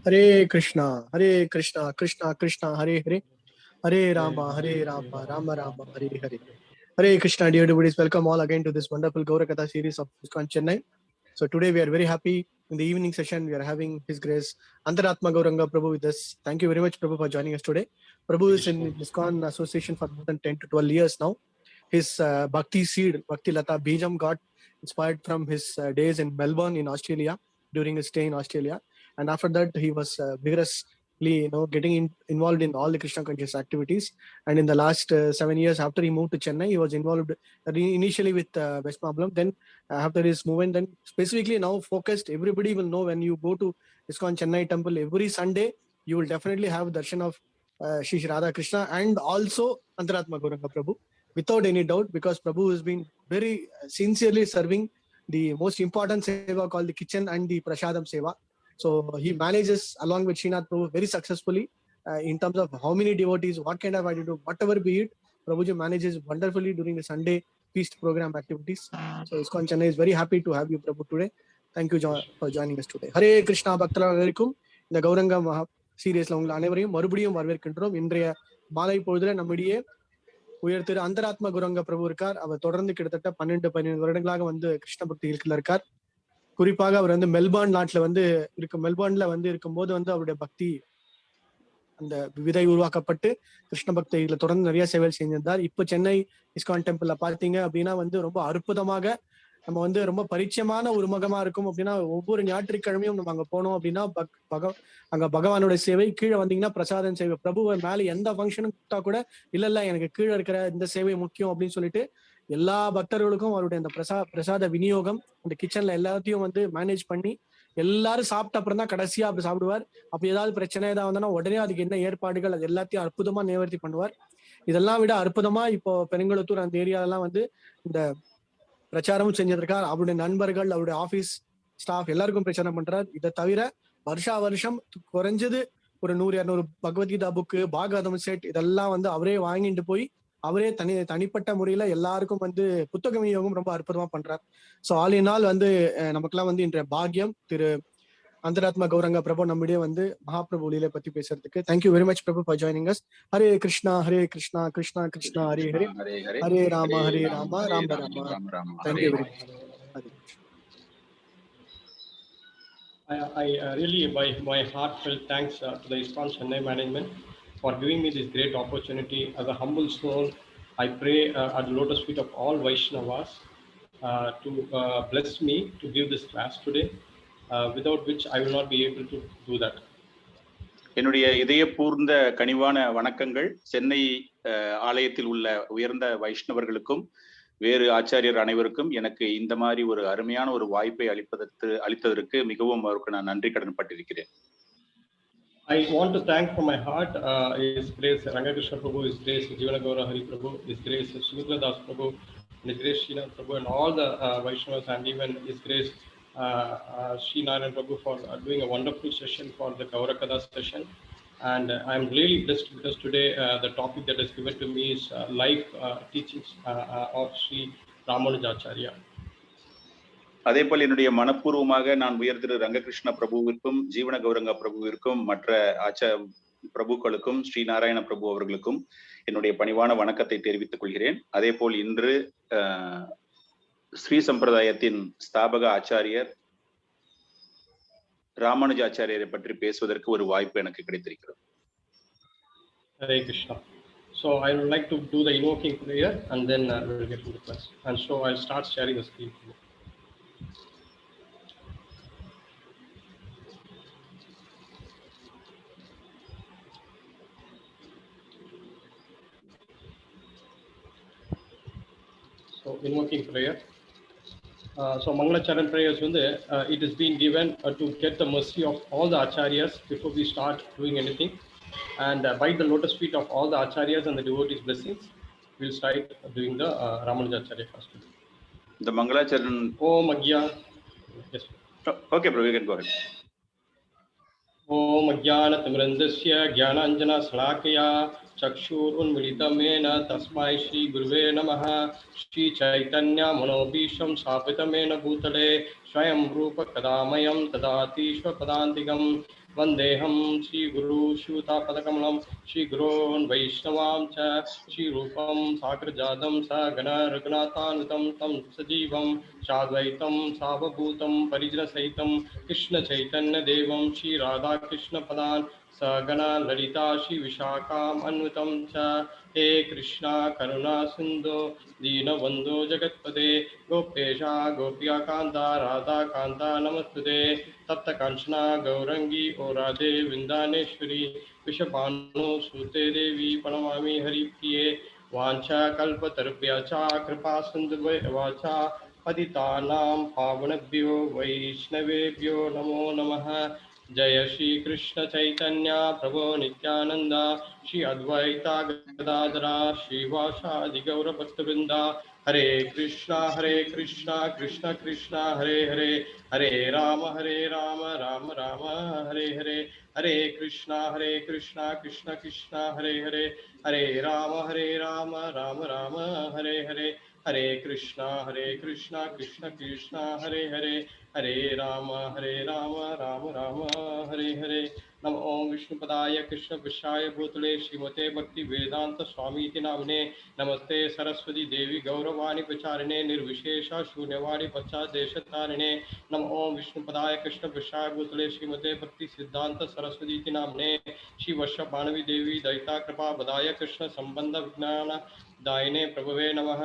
Hare Krishna, Krishna Krishna, Hare Hare, Hare Rama, Rama Rama, Hare Hare. Hare Krishna, dear devotees, welcome all again to this wonderful Gaurakatha series of ISKCON Chennai. So today we are very happy. In the evening session, we are having His Grace Antaratma Gauranga Prabhu with us. Thank you very much, Prabhu, for joining us today. Prabhu is in ISKCON association for more than 10 to 12 years now. His Bhakti seed, Bhakti Lata Bijam, got inspired from his days in Melbourne in Australia during his stay in Australia. And after that, he was vigorously, getting involved in all the Krishna conscious activities. And in the last 7 years after he moved to Chennai, he was involved initially with West Mablam. Then after his movement, then specifically now focused, everybody will know when you go to ISKCON Chennai temple every Sunday, you will definitely have darshan of Shri Radha Krishna and also Antaratma Gauranga Prabhu, without any doubt, because Prabhu has been very sincerely serving the most important seva called the kitchen and the Prasadam seva. So he manages along with Srinath Prabhu very successfully in terms of how many devotees, what kind of attitude, whatever be it, Prabhuji manages wonderfully during the Sunday feast program activities. So ISKCON Chennai is very happy to have you, Prabhu, today. Thank you for joining us today. Hare Krishna பக்தர்களுக்கும் இந்த கௌரங்க மகா சீரியஸ்ல உங்களை அனைவரையும் மறுபடியும் வரவேற்கின்றோம். இன்றைய மாலை பொழுதுல நம்மிடையே உயர் திரு அந்தராத்ம குரங்க பிரபு இருக்கார். அவர் தொடர்ந்து கிட்டத்தட்ட 12-15 வருடங்களாக வந்து கிருஷ்ண பக்திகளுக்குள்ள இருக்கார். குறிப்பாக அவர் வந்து மெல்பர்ன் நாட்டுல மெல்பர்ன்ல இருக்கும்போது அவருடைய பக்தி அந்த விதை உருவாக்கப்பட்டு கிருஷ்ண பக்திகளை தொடர்ந்து நிறைய சேவைகள் செஞ்சிருந்தார். இப்போ சென்னை இஸ்கான் டெம்பிள்ல பாத்தீங்க அப்படின்னா ரொம்ப அற்புதமாக நம்ம ரொம்ப பரிச்சயமான ஒரு முகமா இருக்கும் அப்படின்னா, ஒவ்வொரு ஞாயிற்றுக்கிழமையும் நம்ம அங்க போனோம் அப்படின்னா அங்க பகவானுடைய சேவை, கீழே வந்தீங்கன்னா பிரசாதம் சேவை. பிரபுவை மேல எந்த ஃபங்க்ஷனும் கூப்பிட்டா கூட இல்ல எனக்கு கீழே இருக்கிற இந்த சேவை முக்கியம் அப்படின்னு சொல்லிட்டு எல்லா பக்தர்களுக்கும் அவருடைய அந்த பிரசாத விநியோகம், அந்த கிச்சன்ல எல்லாத்தையும் மேனேஜ் பண்ணி எல்லாரும் சாப்பிட்ட அப்புறம் தான் கடைசியா அப்படி சாப்பிடுவார். அப்படி ஏதாவது பிரச்சனை ஏதாவது வந்தோம்னா உடனே அதுக்கு என்ன ஏற்பாடுகள் அது எல்லாத்தையும் அற்புதமா நிவர்த்தி பண்ணுவார். இதெல்லாம் விட அற்புதமா இப்போ பெருங்குளத்தூர் அந்த ஏரியாலாம் இந்த பிரச்சாரமும் செஞ்சிருக்கார். அவருடைய நண்பர்கள், அவருடைய ஆபீஸ் ஸ்டாஃப் எல்லாருக்கும் பிரச்சாரம் பண்றார். இதை தவிர வருஷம் குறைஞ்சது ஒரு 100-200 பகவத்கீதா புக்கு, பாகவதம் செட் இதெல்லாம் அவரே வாங்கிட்டு போய் அவரே தனிப்பட்ட முறையில எல்லாருக்கும் புத்தக விநியோகம் ரொம்ப அற்புதமா பண்றார். ஸோ ஆல் இன் ஆல் நமக்கெல்லாம் இன்றைய பாக்கியம் திரு Antaratma Gauranga Prabhu நம்மிடையே மகாபிரபு லீலை பத்தி பேசுறதுக்கு. Thank you very much Prabhu for joining us. Hare Krishna Krishna Krishna Hare Hare, Hare Rama Rama Rama. Thank you very much. I really, by my heartfelt thanks to the ISKCON Chennai management for giving me this great opportunity. As a humble soul, I pray at the lotus feet of all Vaishnavas to bless me to give this class today, without which I will not be able to do that. என்னுடைய இதயபூர்ந்த கனிவான வணக்கங்கள் சென்னை ஆலயத்தில் உள்ள உயர்ந்த வைஷ்ணவர்களுக்கும் வேறு ஆச்சாரியர் அனைவருக்கும் எனக்கு இந்த மாதிரி ஒரு அருமையான ஒரு வாய்ப்பை அளித்ததற்கு மிகவும் அவருக்கு நான் நன்றி கடன் பட்டிருக்கிறேன். I want to thank from my heart His Grace Rangakrishna Prabhu, His Grace Jivanagoura Hari Prabhu, His Grace Sumitra Das Prabhu, His Grace Srinath Prabhu, and all the Vaishnavas, and even His Grace Sri Narayan Prabhu for doing a wonderful session for the Gaurakatha session. And I am really blessed because today the topic that is given to me is life teachings of Sri Ramanujacharya. அதே போல் என்னுடைய மனப்பூர்வமாக நான் உயர் திரு ரங்ககிருஷ்ண பிரபுவிற்கும் ஜீவன கௌரங்க பிரபுவிற்கும் மற்ற பிரபுக்களுக்கும் ஸ்ரீ நாராயண பிரபு அவர்களுக்கும் என்னுடைய பணிவான வணக்கத்தை தெரிவித்துக் கொள்கிறேன். அதே போல் இன்று ஸ்ரீ சம்பிரதாயத்தின் ஸ்தாபக ஆச்சாரியர் ராமானுஜாச்சாரியரை பற்றி பேசுவதற்கு ஒரு வாய்ப்பு எனக்கு கிடைத்திருக்கிறது. Hare Krishna. So I would like to do the invoking prayer and then we will get to the class. And so I'll start sharing the screen. So invoking prayer. So Mangalacharan prayers, it is being given to get the mercy of all the acharyas before we start doing anything. And by the lotus feet of all the acharyas and the devotees' blessings, we'll start doing the Ramanujacharya first. The Mangalacharan. Om Agya. Yes. Okay, bro, you can go ahead. Om Agyana Timrandasya Gyananjana Salakaya Chakshurunmilitamena Tasmai Shri Guruve Namaha Shri Chaitanya Manobisham Sapitamena Bhutale Swayam Rupa Kadamayam Tadati Swapadantigam वन्देऽहं श्रीगुरु श्रीयुतापदकमलं श्रीगुरोन् वैष्णवां च श्रीरूपं साग्रजातं सगण रघुनाथान्वितं तं सजीवं साद्वैतं सावभूतं परिजनसहितं कृष्णचैतन्यदेवं श्रीराधाकृष्णपदान् सगण ललिता श्रीविशाखाम् अन्वितं च हे कृष्णा करुणा सिन्धो दीनबन्धो जगत्पते गोपेशा गोपिका कान्ता राधा कान्ता नमस्तुते तप्त कांचना गौरंगी ओ राधे वृंदानेश्वरी विषपानो सुते देवी प्रणमामि हरिप्रिये वाञ्छा कल्पतरुभ्यश्च कृपा सिन्धुभ्यश्च पतितानां पावनेभ्यो वैष्णवेभ्यो नमो नमः। जय श्री कृष्ण चैतन्य प्रभु नित्यानंद श्री अद्वैता गदाधरा श्रीवासादि गौर भक्तवृंदा हरे कृष्णा कृष्ण कृष्णा हरे हरे हरे राम राम राम हरे हरे हरे कृष्णा कृष्ण कृष्ण हरे हरे हरे राम राम राम हरे हरे हरे कृष्णा कृष्ण कृष्ण हरे हरे हरे राम राम राम हरे हरे। नम ओं विष्णुपदाय कृष्ण विशाय भूतले श्रीमते भक्ति वेदांत स्वामी नामने नमस्ते सरस्वती देवी गौरवाणी प्रचारिणे निर्विशेष शून्यवाणी पश्चादेशतारिणे नम ओं विष्णुपदाय कृष्ण विशाय भूतले श्रीमते भक्ति सिद्धांत सरस्वती नामने श्री वर्ष मानवी देवी दयिता कृपा बदाय कृष्ण संबंध विज्ञान दायिने प्रभवे नमः।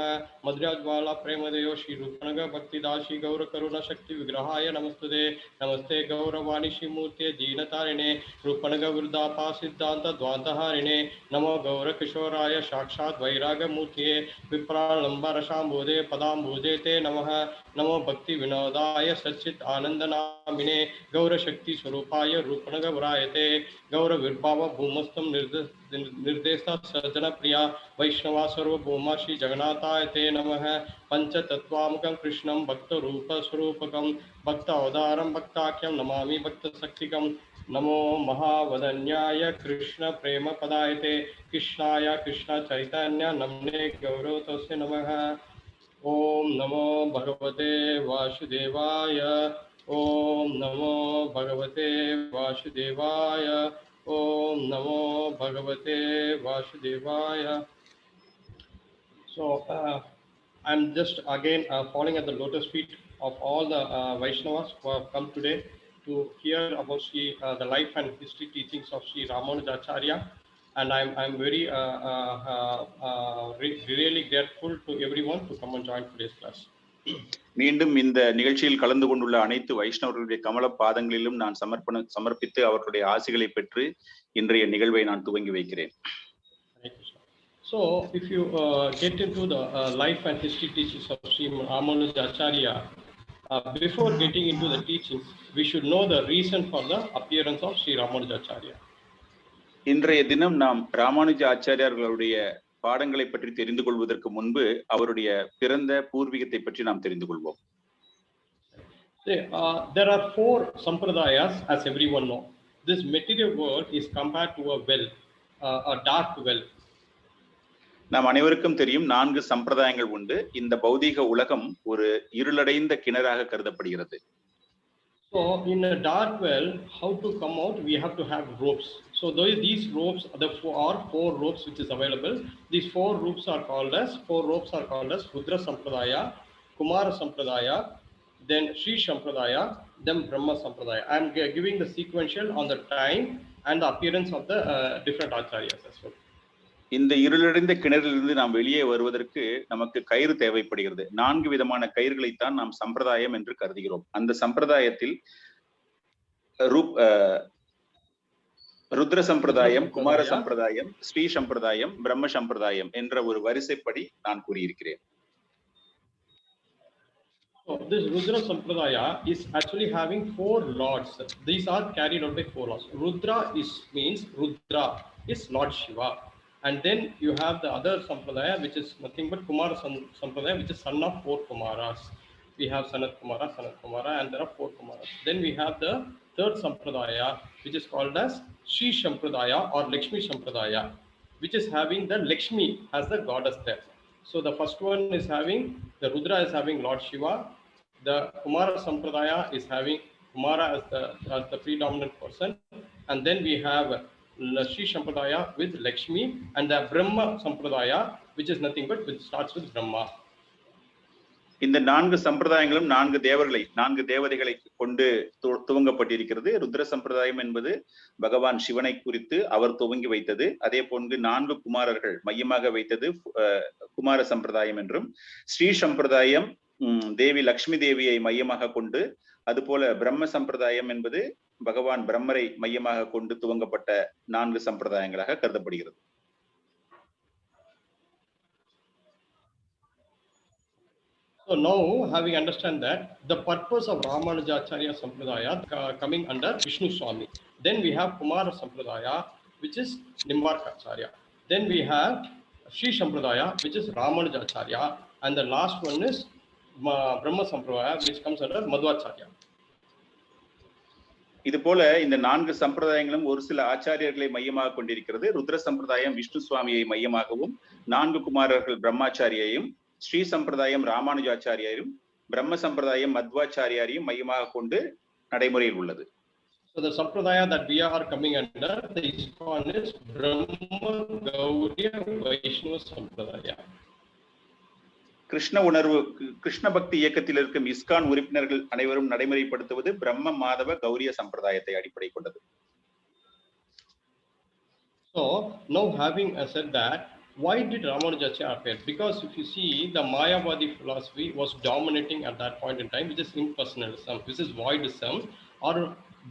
मधुराज्वाला प्रेमदेव श्री रूपनग भक्तिदासी गौर करुणा शक्ति विग्रहाय नमस्तुते नमस्ते गौरवाणी श्रीमूर्ते दीनतारिणे रूपनग वृद्धापा सिद्धांत द्वांतहारिणे नमो गौर किशोराय साक्षात् वैराग्यमूर्तिये विप्रालंबरशाम्बोधे पदाम्बोधे ते नमः। नमो भक्ति विनोदाय सच्चित् आनंदनामिने गौर शक्ति स्वरूपाय रूपनग वरायते गौर विर्भाव भूमस्थं निर्देशा सज्जन प्रिया वैष्णवा सर्वभौमा श्री जगन्नाथाय ते नमः। पंचतत्वात्मकं कृष्णं भक्तरूपस्वरूपकं भक्तावतारं भक्ताख्यं नमामि भक्तशक्तिकं नमो महावदन्याय कृष्ण प्रेम पदायते कृष्णाय कृष्ण चैतन्य नमने गौरवतस्य नमः। ओम नमो भगवते वासुदेवाय ओम नमो भगवते वासुदेवाय ओम नमो भगवते वासुदेवाय। So I'm just again falling at the lotus feet of all the Vaishnavas who have come today to hear about the life and history teachings of Sri Ramanujacharya, and I'm very really grateful to everyone to come and join today's class. மீண்டும் இந்த நிகழ்ச்சியில் கலந்து கொண்டுள்ள அனைத்து வைஷ்ணவர்களுடைய கமல பாதங்களிலும் நான் சமர்ப்பித்து அவர்களுடைய ஆசிகளை பெற்று இன்றைய நிகழ்வை நான் துவங்கி வைக்கிறேன். So, if you get into the life and history teachings of Sri Ramanujacharya, before getting into the teachings, we should know the reason for the appearance of Sri Ramanujacharya. இன்றைய தினம் நாம் ராமானுஜ ஆச்சாரியார்களுடைய பாடங்களை பற்றி தெரிந்து கொள்வதற்கு முன்பு அவருடைய பிறந்த பூர்வீகத்தை பற்றி நாம் தெரிந்து கொள்வோம். There are 4 sampradayas, as everyone know. This material world is compared to a well, a dark well. நாம் அனைவருக்கும் தெரியும் 4 சம்பிரதாயங்கள் உண்டு. இந்த பௌதீக உலகம் ஒரு இருளடைந்த கிணறாக கருதப்படுகிறது. So in a dark well, how to come out? We have to have ropes. So these ropes are 4 ropes which is available. These 4 ropes are called as Rudra Sampradaya, Kumara Sampradaya, then Sri Sampradaya, then Brahma Sampradaya. I am giving the sequential on the time and the appearance of the different acharyas as well. இந்த இருளடைந்த கிணறிலிருந்து நாம் வெளியே வருவதற்கு நமக்கு கயிறு தேவைப்படுகிறது. 4 விதமான கயிறுகளைத்தான் நாம் சம்பிரதாயம் என்று கருதுகிறோம். அந்த சம்பிரதாயத்தில் ருத்ர சம்பிரதாயம், குமார சம்பிரதாயம், ஸ்ரீ சம்பிரதாயம், பிரம்ம சம்பிரதாயம் என்ற ஒரு வரிசைப்படி நான் கூறியிருக்கிறேன். So this Rudra Sampradaya is actually having 4 lords. These are carried out by 4 lords. Rudra means Rudra is Lord Shiva. And then you have the other Sampradaya, which is nothing but Kumara Sampradaya, which is son of 4 Kumaras. We have Sanat Kumara, and there are 4 Kumaras. Then we have the third Sampradaya, which is called as Sri Sampradaya or Lakshmi Sampradaya, which is having the Lakshmi as the goddess there. So the first one is having, the Rudra is having Lord Shiva. The Kumara Sampradaya is having Kumara as the predominant person. and then we have Sri Sampradaya with Lakshmi, and the Brahma Sampradaya, which is nothing but which starts with Brahma. இந்த 4 சம்பிரதாயங்களும் 4 தேவர்களை 4 தேவதைகளை கொண்டு துவங்கப்பட்டிருக்கிறது. ருத்ர சம்பிரதாயம் என்பது பகவான் சிவனை குறித்து அவர் துவங்கி வைத்தது. அதே போன்று 4 குமாரர்கள் மையமாக வைத்தது குமார சம்பிரதாயம் என்றும், ஸ்ரீ சம்பிரதாயம் தேவி லக்ஷ்மி தேவியை மையமாக கொண்டு, அதுபோல பிரம்ம சம்பிரதாயம் என்பது பகவான் பிரம்மரை மையமாக கொண்டு துவங்கப்பட்ட 4 சம்பிரதாயங்களாக கருதப்படுகிறது. So now, having understand that the purpose of Ramanujacharya Sampradaya coming under Vishnu Swami, then we have Kumara Sampradaya, which is Nimbarkacharya. Then we have Sri Sampradaya, which is Ramanujacharya, and the last one is Brahma Sampradaya, which comes under Madhvacharya. இது போல இந்த 4 சம்பிரதாயங்களும் ஒரு சில ஆச்சாரியர்களை மையமாக கொண்டிருக்கிறது. ருத்ர சம்பிரதாயம் விஷ்ணு சுவாமியை மையமாகவும், 4 குமாரர்கள் பிரம்மாச்சாரியையும், ஸ்ரீ சம்பிரதாயம் ராமானுஜாச்சாரியாரும், பிரம்ம சம்பிரதாயம் மத்வாச்சாரியாரையும் மையமாக கொண்டு நடைமுறையில் உள்ளது. So the sampradaya that we are coming under, the ISKCON is Brahma Gauriya Vaishnava Sampradaya. Krishna உணர்வு கிருஷ்ண பக்தி இயக்கத்தில் இருக்கும் இஸ்கான் உறுப்பினர்கள் அனைவரும் நடைமுறைப்படுத்துவது பிரம்ம மாதவ கௌரிய சம்பிரதாயத்தை அடிப்படை கொண்டது. So now having said that, why did Ramanujacharya appear? Because if you see, the Mayavadi philosophy was dominating at that point in time, which is impersonalism, which is voidism, or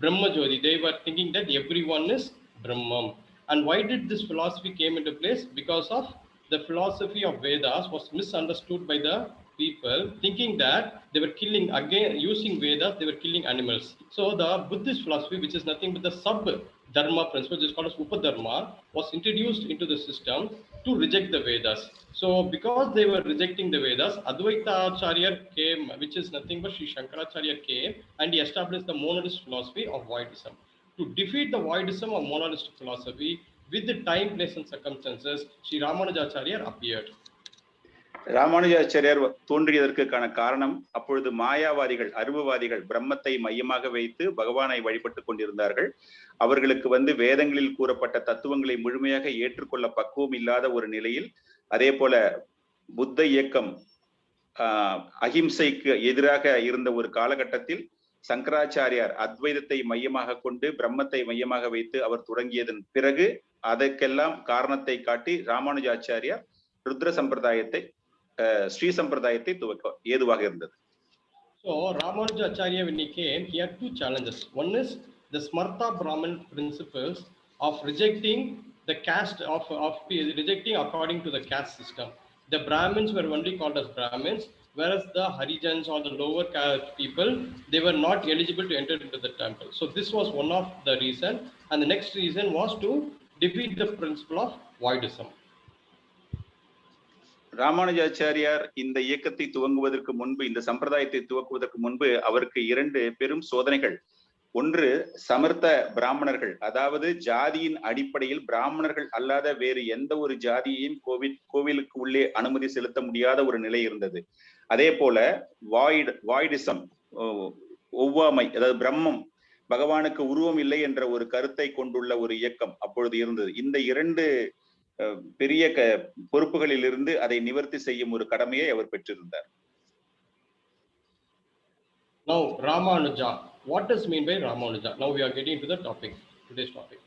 Brahma Jyoti. They were thinking that everyone is Brahman. And why did this philosophy came into place? Because of the philosophy of Vedas was misunderstood by the people, thinking that they were killing, again using Vedas, they were killing animals. So the Buddhist philosophy, which is nothing but the sub-dharma principle, which is called as Upadharma, was introduced into the system to reject the Vedas. So because they were rejecting the Vedas, Advaita Acharya came, which is nothing but Sri Shankaracharya came, and he established the monadist philosophy of voidism. To defeat the voidism of monadist philosophy, with the time, place and circumstances, Sri Ramanujacharya appeared. Ramanujacharyar தோன்றியதற்கான காரணம், அப்பொழுது மாயாவாதிகள் அருவவாதிகள் பிரம்மத்தை மையமாக வைத்து பகவானை வழிபட்டு கொண்டிருந்தார்கள். அவர்களுக்கு வேதங்களில் கூறப்பட்ட தத்துவங்களை முழுமையாக ஏற்றுக்கொள்ள பக்குவம் இல்லாத ஒரு நிலையில், அதே போல புத்த இயக்கம் அஹிம்சைக்கு எதிராக இருந்த ஒரு காலகட்டத்தில் சங்கராச்சாரியார் அத்வைதத்தை மையமாக கொண்டு பிரம்மத்தை மையமாக வைத்து அவர் தொடங்கியதன் பிறகு அதற்கெல்லாம் காரணத்தை காட்டி ராமானுஜாச்சாரியார் ருத்ர சம்பிரதாயத்தை ஸ்ரீ சம்பிரதாயத்தை துவக்க ஏதுவாக இருந்தது. So Ramanujacharya, when he came, he had 2 challenges. One is the Smarta Brahman principles of rejecting the caste of rejecting according to the caste system. The Brahmins were only called as Brahmins, whereas the Harijans or the lower caste people, they were not eligible to enter into the temple. So this was one of the reason, and the next reason was to defeat the principle of voidism. Ramanujacharyar இந்த இயக்கத்தை துவங்குவதற்கு முன்பு, இந்த சம்பிரதாயத்தை துவக்குவதற்கு முன்பு அவருக்கு 2 பெரும் சோதனைகள். ஒன்று, சமர்த்த பிராமணர்கள், அதாவது ஜாதியின் அடிப்படையில் பிராமணர்கள் அல்லாத வேறு எந்த ஒரு ஜாதியையும் கோவிலுக்கு உள்ளே அனுமதி செலுத்த முடியாத ஒரு நிலை இருந்தது. அதே போல வாய்டிசம், ஒவ்வாமை, அதாவது பிரம்மம் பகவானுக்கு உருவம் இல்லை என்ற ஒரு கருத்தை கொண்டுள்ள ஒரு இயக்கம் அப்பொழுது இருந்தது. இந்த 2 பெரிய பொறுப்புகளில் இருந்து அதை நிவர்த்தி செய்யும் ஒரு கடமையை அவர் பெற்றிருந்தார். Now Ramanuja, what does mean by Ramanuja? Now we are getting into the topic, today's topic.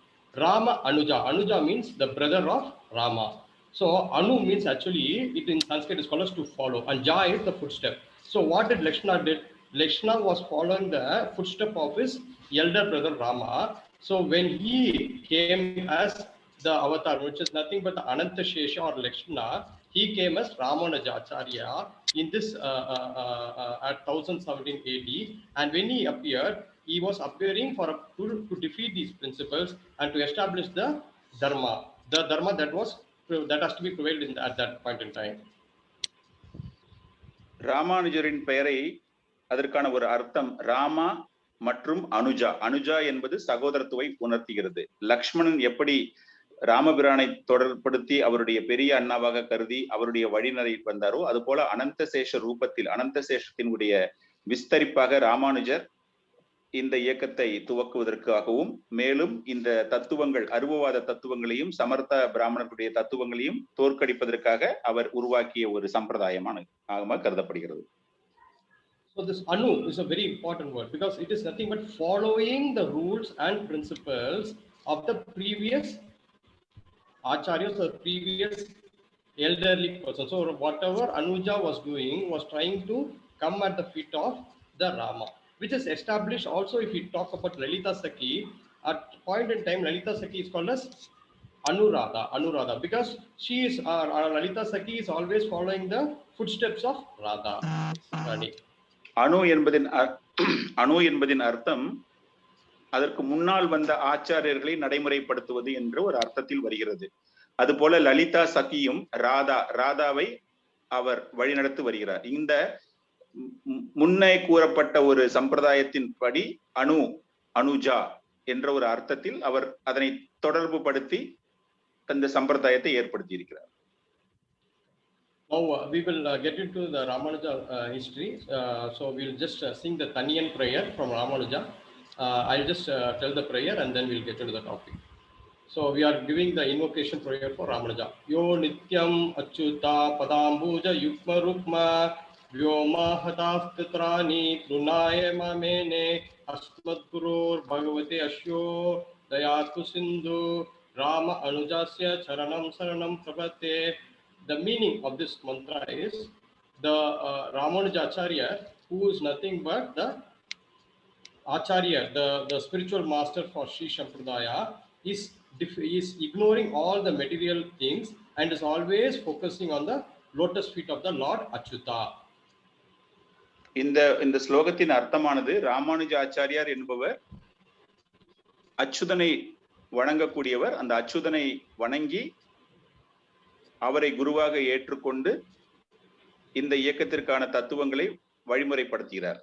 Rama Anuja. Anuja means the brother of Rama. So Anu means actually, it in Sanskrit is called as to follow, and Ja is the footstep. So what did Lakshmana did? Lakshmana was following the footstep of his elder brother Rama. So when he came as the avatar, which is nothing but the Ananta Shesha or Lakshmana, he came as Ramanujacharya in this at 1017 AD, and when he appeared, he was appearing to defeat these principles and to establish the dharma that has to be prevailed at that point in time. ராமானுஜரின் பெயரை அதற்கான ஒரு அர்த்தம் ராமா மற்றும் அனுஜா. அனுஜா என்பது சகோதரத்துவை உணர்த்துகிறது. லக்ஷ்மணன் எப்படி ராமபிரானை தொடர்படுத்தி அவருடைய பெரிய அண்ணாவாக கருதி அவருடைய வழிநடை வந்தாரோ, அது போல அனந்த சேஷ ரூபத்தில் அனந்த சேஷத்தினுடைய விஸ்தரிப்பாக ராமானுஜர் இந்த இயக்கத்தை துவக்குவதற்காகவும் மேலும் இந்த தத்துவங்கள் அருவவாத தத்துவங்களையும் சமர்த்த பிராமணர்களுடைய தத்துவங்களையும் தோற்கடிப்பதற்காக அவர் உருவாக்கிய ஒரு சம்பிரதாயமாக கருதப்படுகிறது. So this Anu is a very important word because it is nothing but following the rules and principles of the previous acharyas or previous elderly person. So whatever Anuja was doing was trying to come at the feet of the Rama, which is established also. If we talk about Lalita Sakhi, at point in time Lalita Sakhi is called as Anuradha, because she is our Lalita Sakhi is always following the footsteps of Radha Rani. அணு என்பதின் அர்த்தம் அதற்கு முன்னால் வந்த ஆச்சாரியர்களை நடைமுறைப்படுத்துவது என்ற ஒரு அர்த்தத்தில் வருகிறது. அதுபோல லலிதா சகியும் ராதாவை அவர் வழிநடத்தி வருகிறார். இந்த முன்னே கூறப்பட்ட ஒரு சம்பிரதாயத்தின் படி அனுஜா என்ற ஒரு அர்த்தத்தில் அவர் அதனை தொடர்பு படுத்தி அந்த சம்பிரதாயத்தை ஏற்படுத்தி இருக்கிறார். Now we will get into the Ramanuja history. So we will just sing the Taniyan prayer from Ramanuja. I'll just tell the prayer and then we'll get into the topic. So we are giving the invocation prayer for Ramanuja. Yo nityam achyuta padambuja yukma rukma vyoma hatastatrani trunaya mamene asmadgurur bhagavate ashyo dayatu sindhu Rama anujasya charanam saranam prabhate. The meaning of this mantra is the Ramanuja Acharya, who is nothing but the Acharya, the spiritual master for Sri Sampradaya, is ignoring all the material things and is always focusing on the lotus feet of the Lord Achyuta. இந்த ஸ்லோகத்தின் அர்த்தமானது ராமானுஜ ஆச்சாரியார் என்பவர் அச்சுதனை வணங்கக்கூடியவர். அந்த அச்சுதனை வணங்கி அவரை குருவாக ஏற்றுக்கொண்டு இந்த இயக்கத்திற்கான தத்துவங்களை வழிமுறைப்படுத்துகிறார்.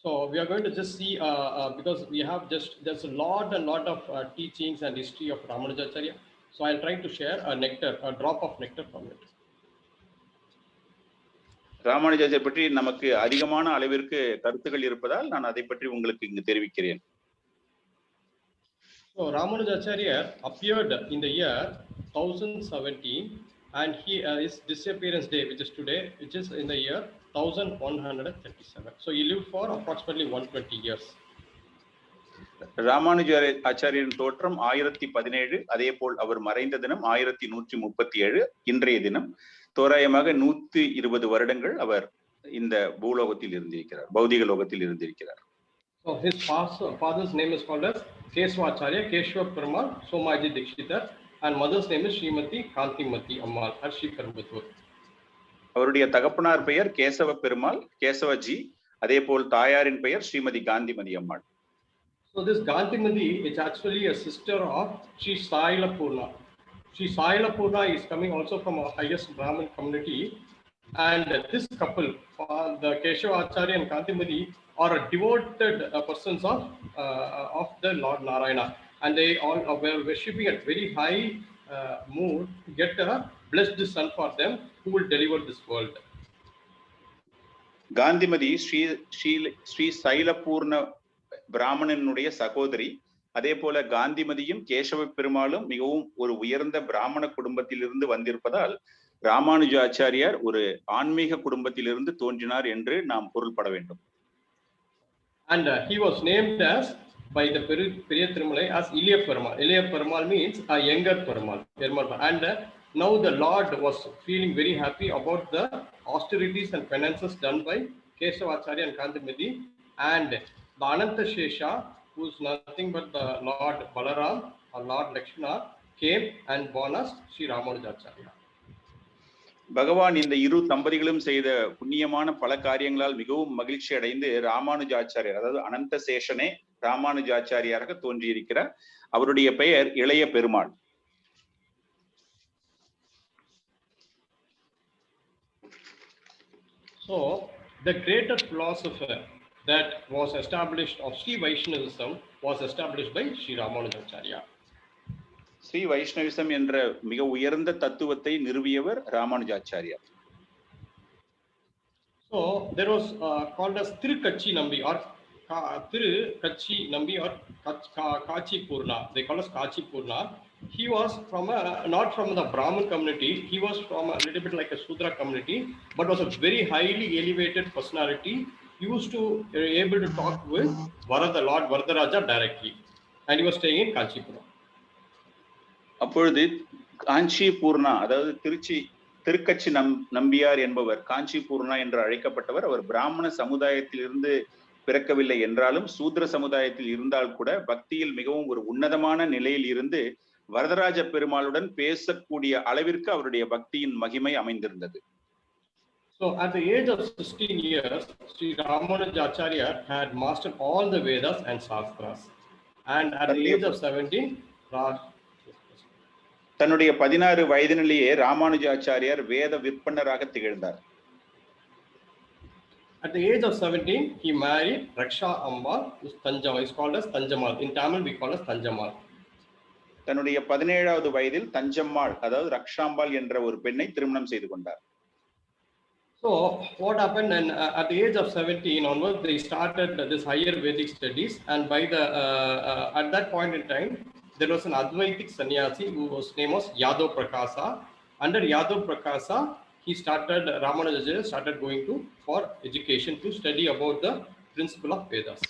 So we are going to just see because we have there's a lot of teachings and history of Ramanujacharya. So I'll try to share a drop of nectar from it. Ramanujacharya பற்றி நமக்கு அதிகமான அளவிற்கு கருத்துக்கள் இருப்பதால் நான் அதை பற்றி உங்களுக்கு இங்கு தெரிவிக்கிறேன். So Ramanujacharya appeared in the year 1017 and his disappearance day, which is today, which is in the year 1137. So he lived for approximately 120 years. Ramanuja ஆச்சாரியரின் தோற்றம் 1017, அதே போல் அவர் மறைந்த தினம் 1137. இன்றைய தினம் தோராயமாக 120 வருடங்கள் அவர் இந்த பூலோகத்தில் இருந்திருக்கிறார், பௌதிக லோகத்தில் இருந்திருக்கிறார். So his father's name is called as Kesavacharya, Keshava Perumal Somaji Dikshitar, and mother's name is Srimati Kantimati Ammal, Harshi Karbatur. அவருடைய தகப்பனார் பெயர் கேசவ பெருமாள், கேசவஜி. அதே போல் தாயாரின் பெயர் ஸ்ரீமதி காந்திமதி அம்மாள். So this Gandhimati is actually a sister of Sri Sailapurna. Sri Sailapurna is coming also from a highest Brahmin community, and this couple, the Keshava Acharya and Kantimati, are devoted persons of the Lord Narayana, and they all were worshipping at very high mood to get a blessed son for them who will deliver this world. Kanthimathi Sri சைலபூர்ண பிராமணனுடைய சகோதரி. அதே போல காந்திமதியும் கேசவ பெருமாளும் மிகவும் ஒரு உயர்ந்த பிராமண குடும்பத்திலிருந்து வந்திருப்பதால் ராமானுஜாச்சாரியார் ஒரு ஆன்மீக குடும்பத்திலிருந்து தோன்றினார் என்று நாம் பொருள்பட வேண்டும். And he was named as by the Periya Thirumalai as Iliya Perumal. Iliya Perumal means a younger Perumal. And now the Lord was feeling very happy about the austerities and penances done by Kesavacharya and Kantimati, and the Ananta Shesha, who is nothing but the Lord Balaram or Lord Lakshmana, came and born as Sri Ramanujacharya. பகவான் இந்த இரு தம்பதிகளும் செய்த புண்ணியமான பல காரியங்களால் மிகவும் மகிழ்ச்சி அடைந்து ராமானுஜாச்சாரியர், அதாவது அனந்த சேஷனே ராமானுஜாச்சாரியாராக தோன்றியிருக்கிறார். அவருடைய பெயர் இளைய Perumal. So the greater philosopher that was established of Sri Vaishnavism was established by Sri Ramanujacharya. Sri வைஷ்ணவிசம் என்ற மிக உயர்ந்த தத்துவத்தை நிறுவியவர் Ramanujacharyar. So So there was called as Tirukatchi Nambi or Tirukatchi Nambi or Kachi Purna. They call us Kachi Purna. He was from not from the Brahmin community. He was from a little bit like a Sudra community, but was a very highly elevated personality. He used to able to talk with Lord Varadaraja directly, and he was staying in Kanchipuram. அப்பொழுது காஞ்சி பூர்ணா, அதாவது திருக்கச்சி நம்பியார் என்பவர் காஞ்சி பூர்ணா என்று அழைக்கப்பட்டவர். அவர் பிராமண சமுதாயத்திலிருந்து பிறக்கவில்லை என்றாலும் சூத்ர சமுதாயத்தில் இருந்தால் கூட பக்தியில் மிகவும் ஒரு உன்னதமான நிலையில் இருந்து வரதராஜ பெருமாளுடன் பேசக்கூடிய அளவிற்கு அவருடைய பக்தியின் மகிமை அமைந்திருந்தது. So at the age of 16 years, Sri Ramanujacharya had mastered all the Vedas and Shastras. And at the age of 17, தன்னுடைய 16 வயதினிலேயே ராமானுஜாச்சாரியார் வேத விற்பனராக திகழ்ந்தார். At the age of 17, he married Raksha Ambal, who's Tanjamal. It's called as Tanjamal. In Tamil, we call as Tanjamal. தன்னுடைய 17வது வயதில் தஞ்சம்மாள், அதாவது ரக்ஷாம்பாள் என்ற ஒரு பெண்ணை திருமணம் செய்து கொண்டார். So what happened? And at the age of 17 onwards, they started this higher Vedic studies. And by the at that point in time, there was an Advaitic sannyasi whose name was Yadav Prakasa. Under Yadav Prakasa, Ramanujacharya started going for education to study about the principle of Vedas.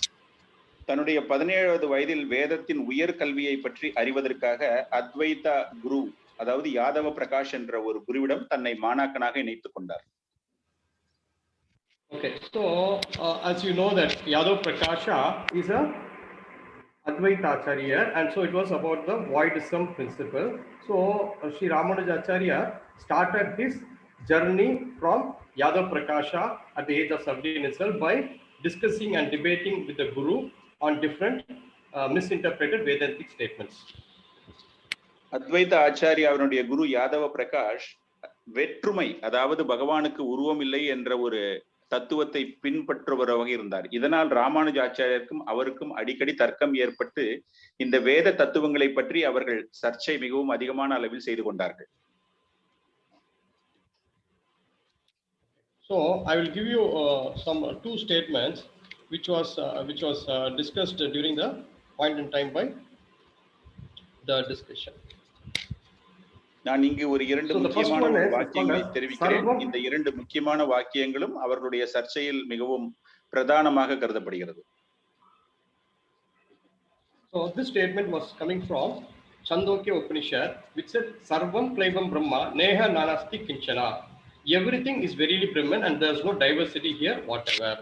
தன்னுடைய 17வது வயதில் வேதத்தின் உயர் கல்வியை பற்றி அறிவதற்காக அத்வைத குரு, அதாவது யாதவ பிரகாஷ் என்ற ஒரு குருவிடம் தன்னை மாணாக்கனாக இணைத்துக் கொண்டார். Okay, so as you know that Yadav Prakasha is a Advaita Acharya, and so it was about the voidism principle. So Sri Ramanujacharya started his journey from Yadav Prakasha at the age of 17 itself by discussing and debating with the Guru on different misinterpreted Vedantic statements. அத்வைத ஆச்சாரியா அவருடைய குரு யாதவ பிரகாஷ் வெற்றுமை, அதாவது பகவானுக்கு உருவம் இல்லை என்ற ஒரு தத்துவத்தை பின்பற்றுபவராக இருந்தார். இதனால் ராமானுஜாச்சாரியருக்கும் அவருக்கும் அடிக்கடி தர்க்கம் ஏற்பட்டு இந்த வேத தத்துவங்களை பற்றி அவர்கள் சர்ச்சை மிகவும் அதிகமான அளவில் செய்து கொண்டார்கள். So I will give you some two statements which was discussed during the point in time by the discussion. நான் இங்கு ஒரு 2 முக்கியமான வாக்கியங்களை தெரிவிக்கிறேன். இந்த 2 முக்கியமான வாக்கியங்களும் அவர்களுடைய சர்ச்சையில் மிகவும் பிரதானமாக கருதப்படுகிறது. So this statement was coming from Chandogya Upanishad, which said Sarvam Klaivam Brahma Neha Nanasti Kinchana. Everything is verily Brahman and there is no diversity here whatever.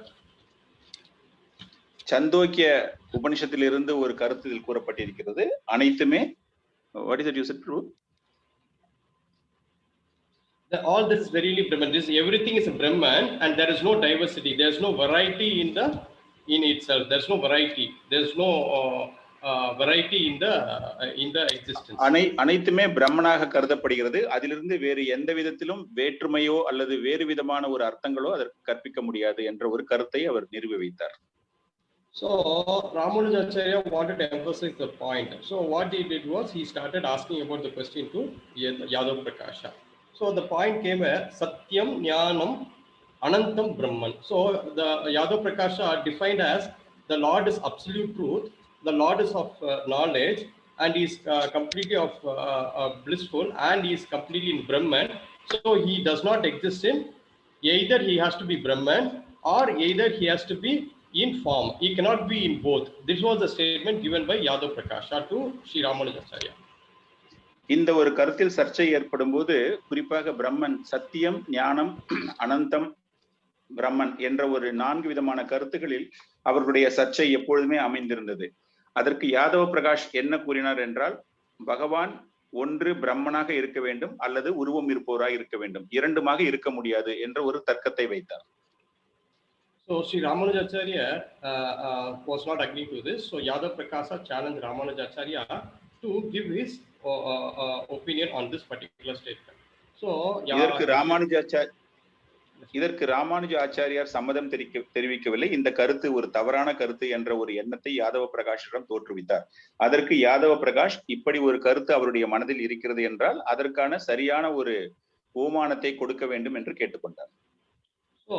சந்தோக்கிய உபனிஷத்திலிருந்து ஒரு கருத்தில் கூறப்பட்டிருக்கிறது. அனைத்துமே, what is it you said, true? All this is verily Brahman. This everything is a Brahman and there is no diversity. There is no variety in itself. There is no variety. There is no variety in the existence. அனைத்துமே பிரம்மனாக கருதப்படுகிறது. அதிலிருந்து வேறு எந்த விதத்திலும் வேற்றுமையோ அல்லது வேறு விதமான ஒரு அர்த்தங்களோ அதற்கு கற்பிக்க முடியாது என்ற ஒரு கருத்தை அவர் நிறுவி வைத்தார். So Ramanujacharya wanted to emphasize the point. So what he did was he started asking about the question to Yadav Prakasha. So the point came as Satyam Jnanam Anantam Brahman. So the Yadav Prakasha defined as the Lord is absolute truth, the Lord is of knowledge, and he is completely of blissful, and he is completely in Brahman. So he does not exist in either he has to be Brahman or either he has to be in form. He cannot be in both. This was the statement given by Yadav Prakasha to Sri Ramanujacharya. இந்த ஒரு கருத்தில் சர்ச்சை ஏற்படும் போது குறிப்பாக பிரம்மன் சத்தியம், ஞானம், அனந்தம், பிரம்மன் என்ற ஒரு 4 விதமான கருத்துகளில் அவர்களுடைய சர்ச்சை எப்பொழுதுமே அமைந்திருந்தது. அதற்கு யாதவ பிரகாஷ் என்ன கூறினார் என்றால், பகவான் ஒன்று பிரம்மனாக இருக்க வேண்டும் அல்லது உருவம் இருப்பவராக இருக்க வேண்டும், இரண்டுமாக இருக்க முடியாது என்ற ஒரு தர்க்கத்தை வைத்தார். So Sri Ramanujacharya was not agreeing to this. So Yadav Prakasha challenged Ramanujacharya to give his opinion on this particular statement. So இதற்கு ராமானுஜ ஆச்சாரியார் சம்மதம் தெரிவிக்கவில்லை. இந்த கருத்து ஒரு தவறான கருத்து என்ற ஒரு எண்ணத்தை யாதவ பிரகாஷிடம் தோற்றுவித்தார். அதற்கு யாதவ பிரகாஷ் இப்படி ஒரு கருத்து அவருடைய மனதில் இருக்கிறது என்றால் அதற்கான சரியான ஒரு ஓமானத்தை கொடுக்க வேண்டும் என்று கேட்டுக்கொண்டார். So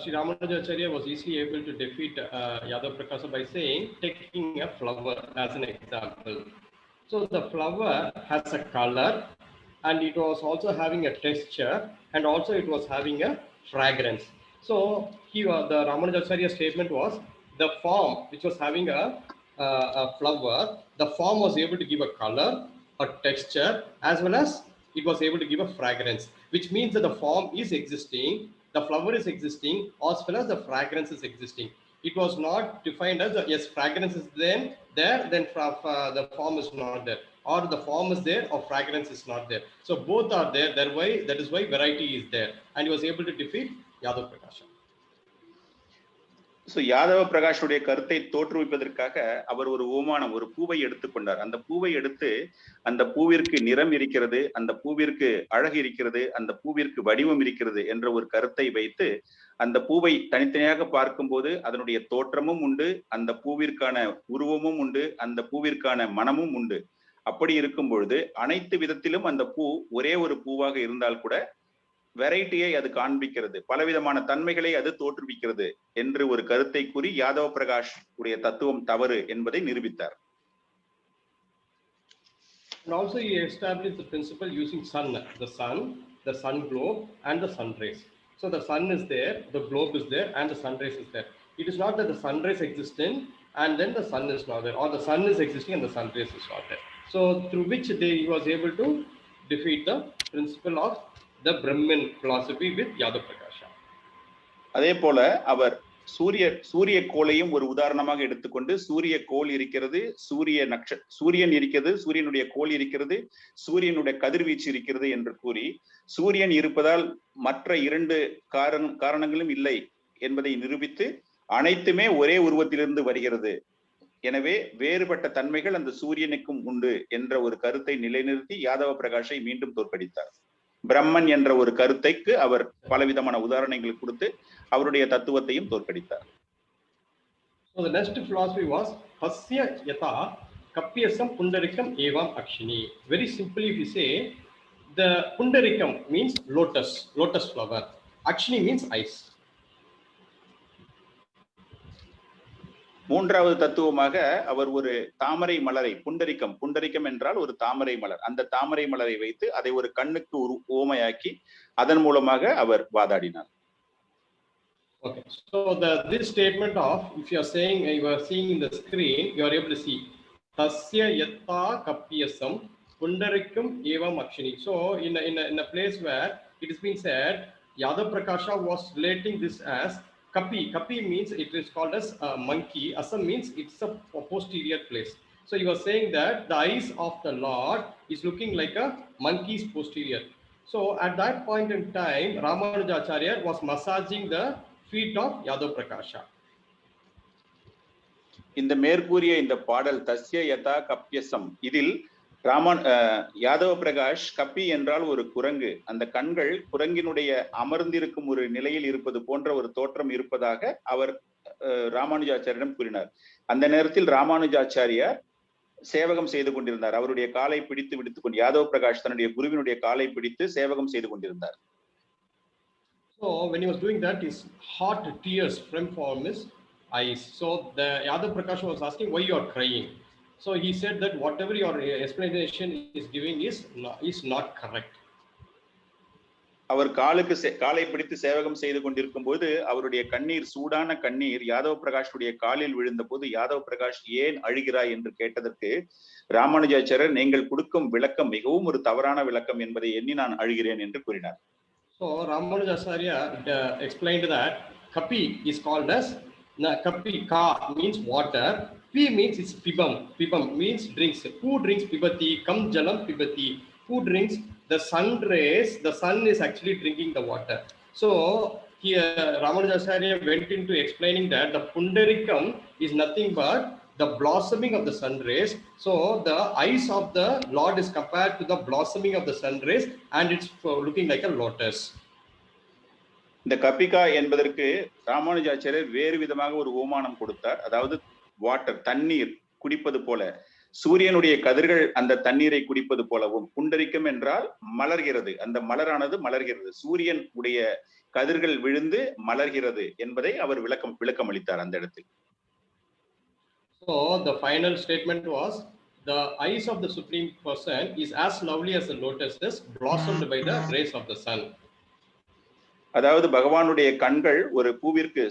Sri Ramanujacharya was easily able to defeat Yadav Prakasha by saying, taking a flower as an example. So the flower has a color, and it was also having a texture, and also it was having a fragrance. So the Ramanujacharya statement was, the form which was having a flower, the form was able to give a color, a texture, as well as it was able to give a fragrance, which means that the form is existing, the flower is existing, as well as the fragrance is existing. It was not defined as yes, fragrance is then the form is not there, or the form is there or fragrance is not there. So both are there. That is why variety is there, and he was able to defeat Yadav Prakasha. So Yadav பிரகாஷுடைய கருத்தை தோற்றுவிப்பதற்காக அவர் ஒரு ஓமானம், ஒரு பூவை எடுத்துக்கொண்டார். அந்த பூவை எடுத்து, அந்த பூவிற்கு நிறம் இருக்கிறது, அந்த பூவிற்கு அழகு இருக்கிறது, அந்த பூவிற்கு வடிவம் இருக்கிறது என்ற ஒரு கருத்தை வைத்து, அந்த பூவை தனித்தனியாக பார்க்கும்போது அதனுடைய தோற்றமும் உண்டு, அந்த பூவிற்கான உருவமும் உண்டு, அந்த பூவிற்கான மனமும் உண்டு. அப்படி இருக்கும் பொழுது அனைத்து விதத்திலும் அந்த பூ ஒரே ஒரு பூவாக இருந்தால் கூட வெரைட்டியை அது காண்பிக்கிறது, பலவிதமான தன்மைகளை அது தோற்றுவிக்கிறது என்று ஒரு கருத்தை கூறி யாதவ பிரகாஷ் உடைய தத்துவம் தவறு என்பதை நிரூபித்தார். And also he established the principle using sun, the sun globe and the sun rays. So the sun is there, the globe is there, and the sun rays is there. It is not that the sun rays existing and then the sun is not there, or the sun is existing and the sun rays is not there. So through which he was able to defeat the principle of the Brahmin philosophy with Yadav Prakasha. அதே போல அவர் சூரிய கோளையும் ஒரு உதாரணமாக எடுத்துக்கொண்டு, சூரிய கோள் இருக்கிறது, சூரியன் இருக்கிறது, சூரியனுடைய கோள் இருக்கிறது, சூரியனுடைய கதிர்வீச்சு இருக்கிறது என்று கூறி, சூரியன் இருப்பதால் மற்ற இரண்டு காரணங்களும் இல்லை என்பதை நிரூபித்து, அனைத்துமே ஒரே உருவத்திலிருந்து வருகிறது, எனவே வேறுபட்ட தன்மைகள் அந்த சூரியனுக்கும் உண்டு என்ற ஒரு கருத்தை நிலைநிறுத்தி யாதவ பிரகாஷை மீண்டும் தோற்கடித்தார். பிரம்மன் என்ற ஒரு கருத்தைக்கு அவர் பலவிதமான உதாரணங்கள் கொடுத்து அவருடைய தத்துவத்தையும் தோற்கடித்தார். So the next philosophy was Tasya Yata Kapyasam Pundarikam Evam Akshini. Very simply, if you say, the Pundarikam means lotus flower. Akshini means ice. மூன்றாவது தத்துவமாக அவர் ஒரு தாமரை மலரை, புண்டரிக்கம் என்றால் ஒரு தாமரை மலர், அந்த தாமரை மலரை வைத்து அதை ஒரு கண்ணுக்கு ஓமையாக்கி அதன் மூலமாக அவர் வாதாடினார். Okay, so this statement of, if you are saying, you are seeing in the screen, you are able to see Tasya Yatta Kapyasam Pundarikam Evam Akshini. So in a place where it has been said, Yadav Prakasha was relating this as Kapi means it is called as a monkey. Asam means it's a posterior place. So you are saying that the eyes of the Lord is looking like a monkey's posterior. So at that point in time, Ramanujacharya was massaging the feet of Yadav Prakasha. இந்த மேற்கூறிய இந்த பாடல் தஸ்ய யதா கப்யசம், இதில் யாதவ பிரகாஷ், கப்பி என்றால் ஒரு குரங்கு, அந்த கண்கள் குரங்கினுடைய அமர்ந்திருக்கும் ஒரு நிலையில் இருப்பது போன்ற ஒரு தோற்றம் இருப்பதாக அவர் ராமானுஜாச்சாரியிடம் கூறினார். அந்த நேரத்தில் ராமானுஜாச்சாரியார் சேவகம் செய்து கொண்டிருந்தார். அவருடைய காலை பிடித்து விடுத்துக்கொண்டு யாதவ பிரகாஷ் தன்னுடைய குருவினுடைய காலை பிடித்து சேவகம் செய்து கொண்டிருந்தார். So when he was doing that, his hot tears from his eyes. So the Yadav Prakash was asking, why you are crying? So he said that whatever your explanation is giving is not correct. அவர் காலை பிடித்து சேவகம் செய்து கொண்டிருக்கும் போது அவருடைய கண்ணீர், சூடான கண்ணீர் யாதவ பிரகாஷுடைய காலில் விழுந்த போது யாதவ பிரகாஷ் ஏன் அழுகிறாய் என்று கேட்டதற்கு ராமானுஜாச்சாரியர், நீங்கள் கொடுக்கும் விளக்கம் மிகவும் ஒரு தவறான விளக்கம் என்பதை எண்ணி நான் அழுகிறேன் என்று கூறினார். So Ramanujacharya explained that Kapi is called as Kapi. Ka means water. Pi means it's pibam. Pibam means drinks. Who drinks pibati? Kam jalam pibati. Who drinks the sun rays? The sun is actually drinking the water. So here Ramanujacharya went into explaining that the Pundarikam is nothing but the blossoming of the sun rays. So the eyes of the Lord is compared to the blossoming of the sun rays, and it's looking like a lotus. இந்த கபிகா என்பதற்கு ராமானுஜாச்சாரியர் வேறு விதமாக ஒரு ஓமானம் கொடுத்தார். அதாவது water, தண்ணீர் குடிப்பது போல, சூரியனுடைய கதிர்கள் அந்த தண்ணீரை குடிப்பது போலவும், புண்டரிக்கம் என்றால் மலர்கிறது, அந்த மலரானது மலர்கிறது, சூரியன் உடைய கதிர்கள் விழுந்து மலர்கிறது என்பதை அவர் விளக்கம் அளித்தார் அந்த இடத்தில். So the final statement was, the eyes of the Supreme Person is as lovely as the lotuses blossomed by the rays of the sun. அதாவது பகவானுடைய கண்கள் ஒரு பூவிற்கு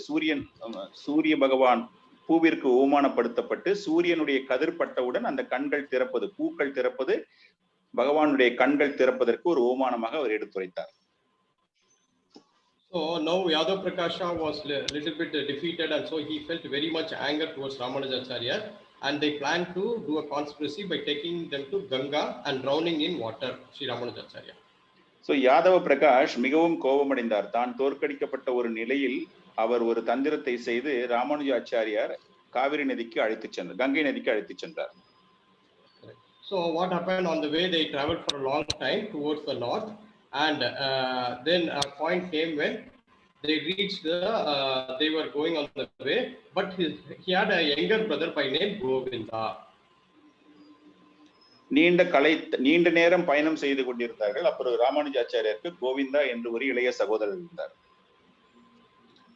சூரிய பகவான் பூவிற்கு ஓமானப்படுத்தப்பட்டு சூரியனுடைய கதிர் பட்டவுடன் அந்த கண்கள் திறப்பது, பூக்கள் திறப்பது பகவானுடைய கண்கள் திறப்பதற்கு ஒரு ஓமானமாக அவர் எடுத்துரைத்தார். So now Yadav Prakasha was little bit defeated, and so he felt very much anger towards Ramanujacharya, and they planned to do a conspiracy by taking them to Ganga and drowning in water Sri Ramanujacharya. So Yadava Prakash மிகவும் கோபமடைந்தார். தான் தோற்கடிக்கப்பட்ட ஒரு நிலையில் அவர் ஒரு தந்திரத்தை செய்து ராமானுஜாச்சாரியார் காவிரி நதிக்கு அழைத்துச் சென்றார், கங்கை நதிக்கு அழைத்துச் சென்றார். So what happened on the way, they traveled for a long time towards the north, and then a point came when they reached they were going on the way, but he had a younger brother by name Govinda. நீண்ட நேரம் பயணம் செய்து கொண்டிருந்தார்கள். அப்புறம் ராமானுஜாச்சாரியருக்கு கோவிந்தா என்று ஒரு இளைய சகோதரர் இருந்தார்.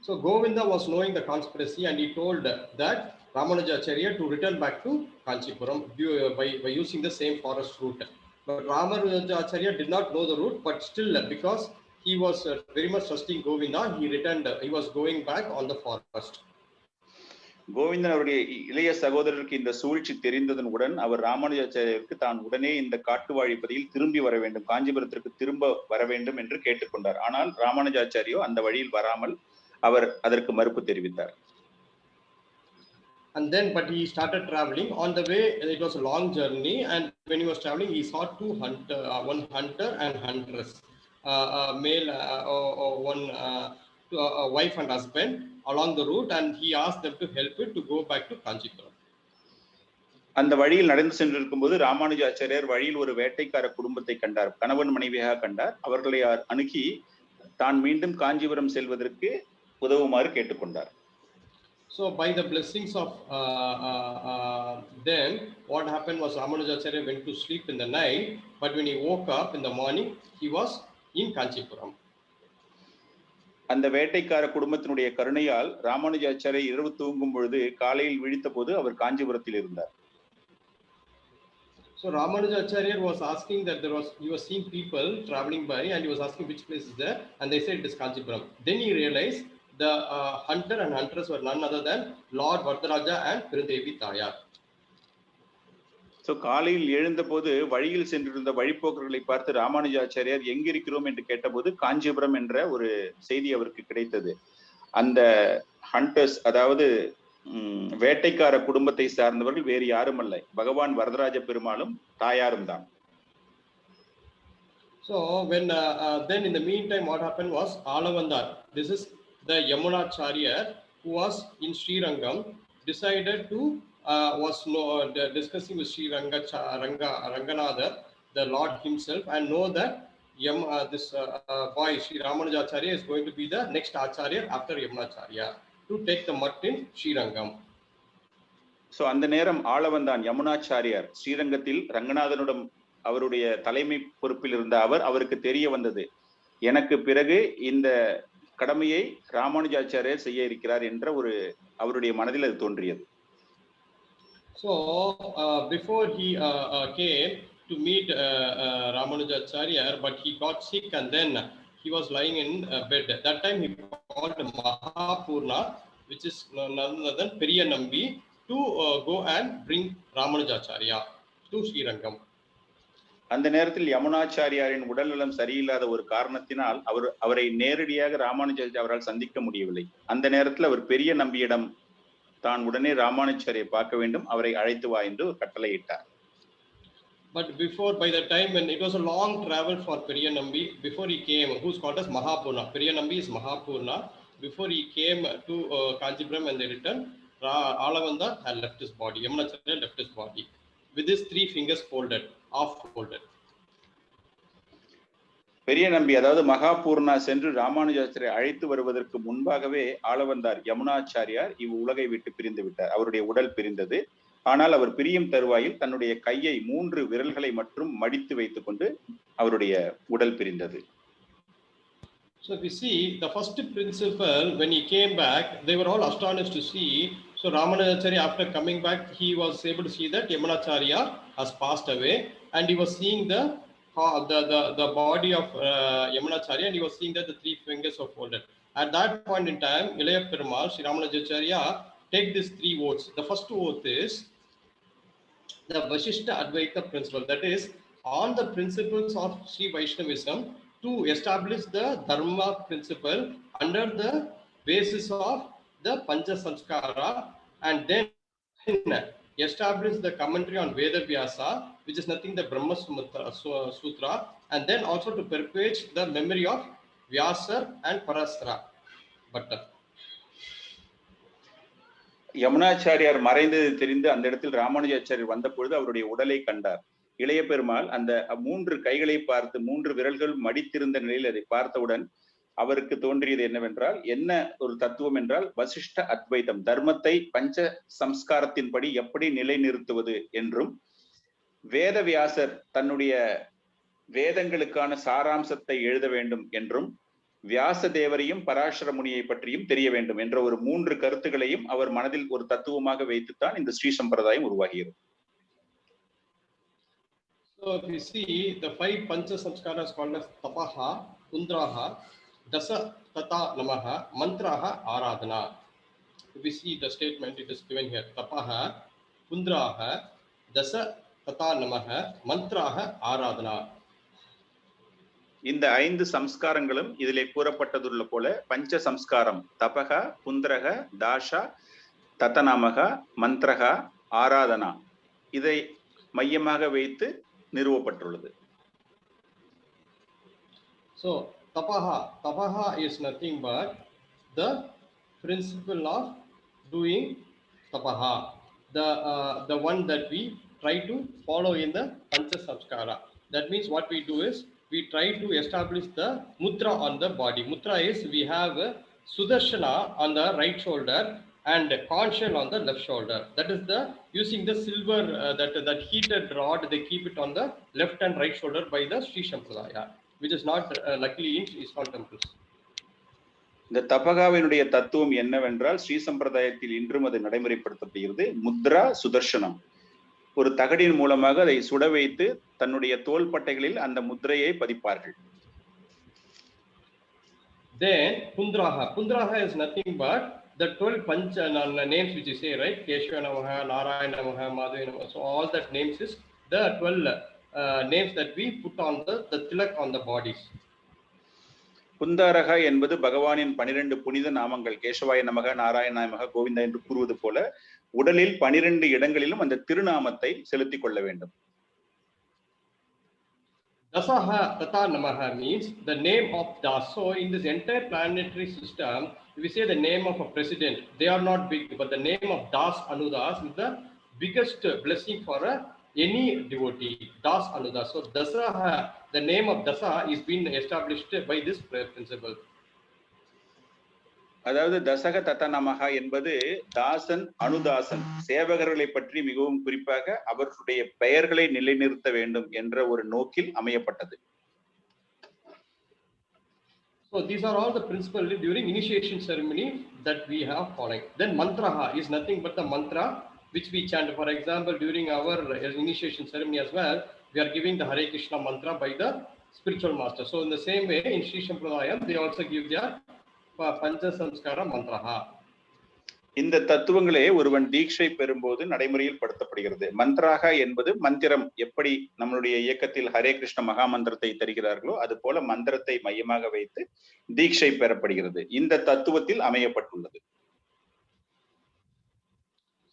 So Govinda was knowing the conspiracy, and he told that Ramanujacharya to return back to Kanchipuram by using the same forest route. But Ramanujacharya did not know the route, but still, because he was very much trusting Govinda, he was going back on the forest. Govindan அவருடைய இளைய சகோதரருக்கு இந்த சூழ்ச்சி தெரிந்ததனுடன் அவர் ராமானுஜாச்சாரியருக்கு தான் உடனே இந்த காட்டுவாழிப்பதியில் திரும்பி வர வேண்டும், காஞ்சிபுரத்திற்கு திரும்ப வர வேண்டும் என்று கேட்டுக்கொண்டார். ஆனால் ராமானுஜாச்சாரியோ அந்த வழியில் வராமல் அவர் அதற்கு மறுப்பு தெரிவித்தார். And then, but he started traveling. On the way, it was a long journey, and when he was traveling, he saw one hunter and huntress, male, one a wife and husband along the route, and he asked them to help him to go back to Kanchipuram. அந்த வழியில் நடந்து சென்றிருக்கும் போது ராமானுஜாச்சாரியர் வழியில் ஒரு வேட்டைக்கார குடும்பத்தை கண்டார், கணவன் மனைவியாக கண்டார். அவர்களை அணுகி தான் மீண்டும் காஞ்சிபுரம் செல்வதற்கு உதவுமாறு கேட்டுக்கொண்டார். So by the blessings of them, what happened was Ramanujacharya went to sleep in the night, but when he woke up in the morning, he was in Kanchipuram. அந்த வேட்டைக்கார குடும்பத்தினுடைய கருணையால் ராமானுஜாச்சாரியர் இரவு தூங்கும் பொழுது காலையில் விழித்த போது அவர் காஞ்சிபுரத்தில் இருந்தார். So Ramanujacharya was asking that he was seeing people traveling by, and he was asking which place is there, and they said it is Kanchipuram. Then he realized the hunter and huntress were none other than Lord Vardaraja and Pirandevi Tayar. So காலையில் எழுந்த போது வழியில் சென்றிருந்த வழிபோக்கர்களை பார்த்து ராமானுஜாச்சாரியர் எங்கிருக்கிறோம் என்று கேட்டபோது காஞ்சிபுரம் என்ற ஒரு செய்தி அவருக்கு கிடைத்தது. அந்த ஹண்டர்ஸ், அதாவது வேட்டைக்கார குடும்பத்தை சார்ந்தவர்கள் வேறு யாரும் அல்ல, பகவான் வரதராஜ பெருமாளும் தாயாரும் தான். So when then in the meantime what happened was Alavandar, this is the Yamunacharya who was in Srirangam, decided to discussing with Sri Ranganatha, the Lord himself, and know that this boy Sri Ramanujacharya is going to be the next Acharya after Yamunacharya to take the mutt in Srirangam. So அந்த நேரம் ஆளவந்தான் யமுனாச்சாரியார் ஸ்ரீரங்கத்தில் ரங்கநாதனுடன் அவருடைய தலைமை பொறுப்பில் இருந்த அவருக்கு தெரிய வந்தது, எனக்கு பிறகு இந்த கடமையை ராமானுஜாச்சாரியர் செய்ய இருக்கிறார் என்ற ஒரு அவருடைய மனதில் அது தோன்றியது. So before he came to meet Ramanujacharya, but he got sick and then he was lying in bed. That time he called Mahapurna, which is none other than Periyanambi, to go and bring Ramanujacharya to Srirangam. அந்த நேரத்தில் யமுனாச்சாரியாரின் உடல்நலம் சரியில்லாத ஒரு காரணத்தினால் அவரை நேரடியாக ராமானுஜாச்சாரியர் அவரால் சந்திக்க முடியவில்லை. அந்த நேரத்தில் அவர் பெரிய நம்பியிடம் தான் உடனே ராமானுஜாச்சாரியை பார்க்க வேண்டும், அவரை அழைத்து வா என்று ஒரு கட்டளையிட்டார். But by the time when it was a long travel for Periyanambi, before he came, who's called as Mahapurna, Periyanambi is Mahapurna. Before he came to Kanchipuram and they returned, Alavandar had left his body, Yamunacharya left his body with his 3 fingers folded, half folded. பெரிய நம்பி, அதாவது மகாபூர்ணா சென்று ராமானுஜாச்சாரியை அழைத்து வருவதற்கு முன்பாகவே ஆளவந்தார் யமுனாச்சாரியார் உலகை விட்டு பிரிந்து விட்டார். அவருடைய உடல் பிரிந்தது. ஆனால் அவர் பிரியும் தருவாயில் தன்னுடைய கையை 3 விரல்களை மட்டும் மடித்து வைத்துக் கொண்டு அவருடைய உடல் பிரிந்தது. So if you see the first principle, when he came back, they were all astonished to see. So Ramanujacharya, after coming back, he was able to see that Yamunacharya has passed away, and he was seeing the body of Yamunacharya, and he was seeing that the three fingers were folded. At that point in time, Ilaya Perumal, Sri Ramanujacharya, take these three oaths. The first oath is the Vashishta Advaita principle, that is, on the principles of Sri Vaishnavism, to establish the Dharma principle under the basis of the Pancha Samskara, and then establish the commentary on Veda Vyasa, which is nothing the Brahma Sutra, and then also to perpetuate the memory of Vyasa and Parasara Bhatta. Yamunacharyar மறைந்தது தெரிந்து அந்த இடத்தில் ராமானுஜாச்சாரியர் வந்த பொழுது அவருடைய உடலை கண்டார். இளைய பெருமாள் அந்த 3 கைகளை பார்த்து 3 விரல்கள் மடித்திருந்த நிலையில் அதை பார்த்தவுடன் அவருக்கு தோன்றியது என்னவென்றால், என்ன ஒரு தத்துவம் என்றால் வசிஷ்ட அத்வைதம், தர்மத்தை பஞ்ச சம்ஸ்காரத்தின்படி எப்படி நிலைநிறுத்துவது என்றும், வேதவியாசர் தன்னுடைய வேதங்களுக்கான சாராம்சத்தை எழுத வேண்டும் என்றும், வியாசதேவரையும் பராசர முனியை பற்றியும் தெரிய வேண்டும் என்ற ஒரு 3 கருத்துக்களையும் அவர் மனதில் ஒரு தத்துவமாக வைத்துத்தான் இந்த ஸ்ரீ சம்பிரதாயம் உருவாகிறது. So if you see the 5 pancha samskaras called as tapaha, pundraha, dasa tata namaha, mantraha, aradhana. If you see the statement, it is given here: tapaha, pundraha, dasa tata namaha, mantraha, aradhana. இந்த 5 சம்ஸ்காரங்களும் இதிலே கூறப்பட்டதுள்ள போல பஞ்ச சம்ஸ்காரம் தபக, புந்திரக, தாஷா, ததநாமக, மந்திரக, ஆராதனா இதை மையமாக வைத்து நிறுவப்பட்டுள்ளது. So tapaha is nothing but the principle of doing tapaha, the one that we try to follow in the pancha samskara. That means what we do is we try to establish the mudra on the body. Mudra is we have Sudarshana on the right shoulder and Kanshan on the left shoulder. That is the using the silver that heated rod. They keep it on the left and right shoulder by the Sri Sampradaya, which is not luckily in ISKCON temples. இந்த தபகாவினுடைய தத்துவம் என்னவென்றால் ஸ்ரீ சம்பிரதாயத்தில் இன்றும் அது நடைமுறைப்படுத்தப்படுகிறது. முத்ரா சுதர்சனம், ஒரு தகடின் மூலமாக அதை சுட வைத்து தன்னுடைய தோள்பட்டைகளில் அந்த முத்திரையை பதிப்பார்கள். Then pundraha is nothing but the 12 pancha names which you say, right? Keshava Namaha, Narayana Namaha, Madhava Namaha. So all that names is the 12 names that we put on the tilak on the bodies. புந்தாரகா என்பது பகவானின் 12 புனித நாமங்கள். கேசவாய நமக, நாராயண நமக, கோவிந்தா என்று கூறுவது போல உடலில் 12 இடங்களிலும் அந்த திருநாமத்தை செலுத்திக் கொள்ள வேண்டும். Dasaha Tata Namaha means the name of Das. So in this entire planetary system, if we say the name of a president, they are not big, but the name of Das Anudas is the biggest blessing for any devotee. Das Anudas. So Dasaha, the name of Dasa is being established by this principle. அதாவது தசக தத நமகா என்பது தாசன் அனுதாசன் சேவகர்களை பற்றி மிகவும் குறிப்பாக அவர்களுடைய பெயர்களை நிலைநிறுத்த வேண்டும் என்ற ஒரு நோக்கில் அமையப்பட்டது. So these are all the principles during initiation ceremony that we have following. Then mantraha is nothing but the mantra which we chant. For example, during our initiation ceremony as well, we are giving the Hare Krishna mantra by the spiritual master. So in the same way, in Sri Sampradayam, they also give their Pancha Samskara mantraha. இந்த தத்துவங்களே ஒருவன் தீட்சை பெறும்போது நடைமுறையில் படுத்தப்படுகிறது. மந்திராக என்பது மந்திரம், எப்படி நம்மளுடைய இயக்கத்தில் ஹரே கிருஷ்ண மகா மந்திரத்தை தருகிறார்களோ அது போல மந்திரத்தை மையமாக வைத்து தீட்சை பெறப்படுகிறது. இந்த தத்துவத்தில் அமையப்பட்டுள்ளது.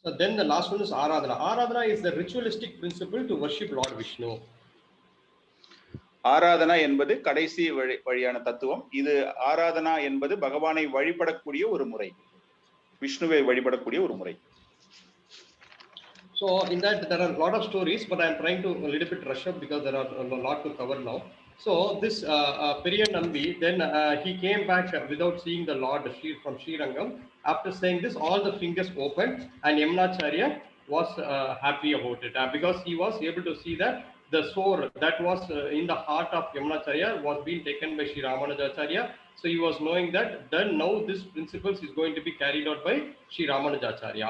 So then the last one is Aradhana. Aradhana is the ritualistic principle to worship Lord Vishnu. Aradhana என்பது கடைசி வழியான தத்துவம். இது ஆராதனா என்பது பகவானை வழிபடக்கூடிய ஒரு முறை, விஷ்ணுவை வழிபடக்கூடிய ஒரு முறை. So in that there are a lot of stories, but I am trying to a little bit rush up because there are a lot to cover now. So this Periyan Nambi, then he came back without seeing the Lord from Srirangam. After saying this, all the fingers opened, and Yamunacharya was happy about it because he was able to see that the sword that was in the heart of Yamunacharya was being taken by Sri Ramanujacharya, So he was knowing that then now this principles is going to be carried out by Sri Ramanujacharya.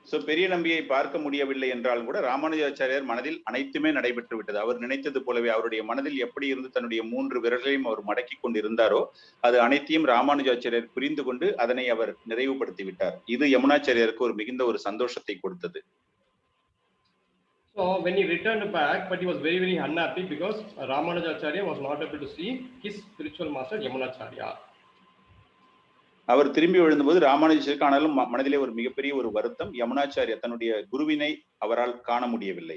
So பெரிய நம்பியை பார்க்க முடியவில்லை என்றாலும் கூட ராமானுஜாச்சாரியார் மனதில் அனைத்துமே நடைபெற்று விட்டது. அவர் நினைத்தது போலவே அவருடைய மனதில் எப்படி இருந்து தன்னுடைய 3 விரல்களையும் அவர் மடக்கி கொண்டு இருந்தாரோ அது அனைத்தையும் ராமானுஜாச்சாரியார் புரிந்து கொண்டு அதனை அவர் நிறைவுபடுத்தி விட்டார். இது யமுனாச்சாரியாருக்கு ஒரு மிகுந்த ஒரு சந்தோஷத்தை கொடுத்தது. So when he returned back, but he was very, very unhappy because Ramanujacharya was not able to see his spiritual master Yamunacharya. அவர் திரும்பி எழுந்தபோது ராமானுஜருக்கு ஆனாலும் மனதிலே ஒரு மிகப்பெரிய ஒரு வருத்தம். யமுனாச்சாரியா தன்னுடைய குருவினை அவரால் காண முடியவில்லை.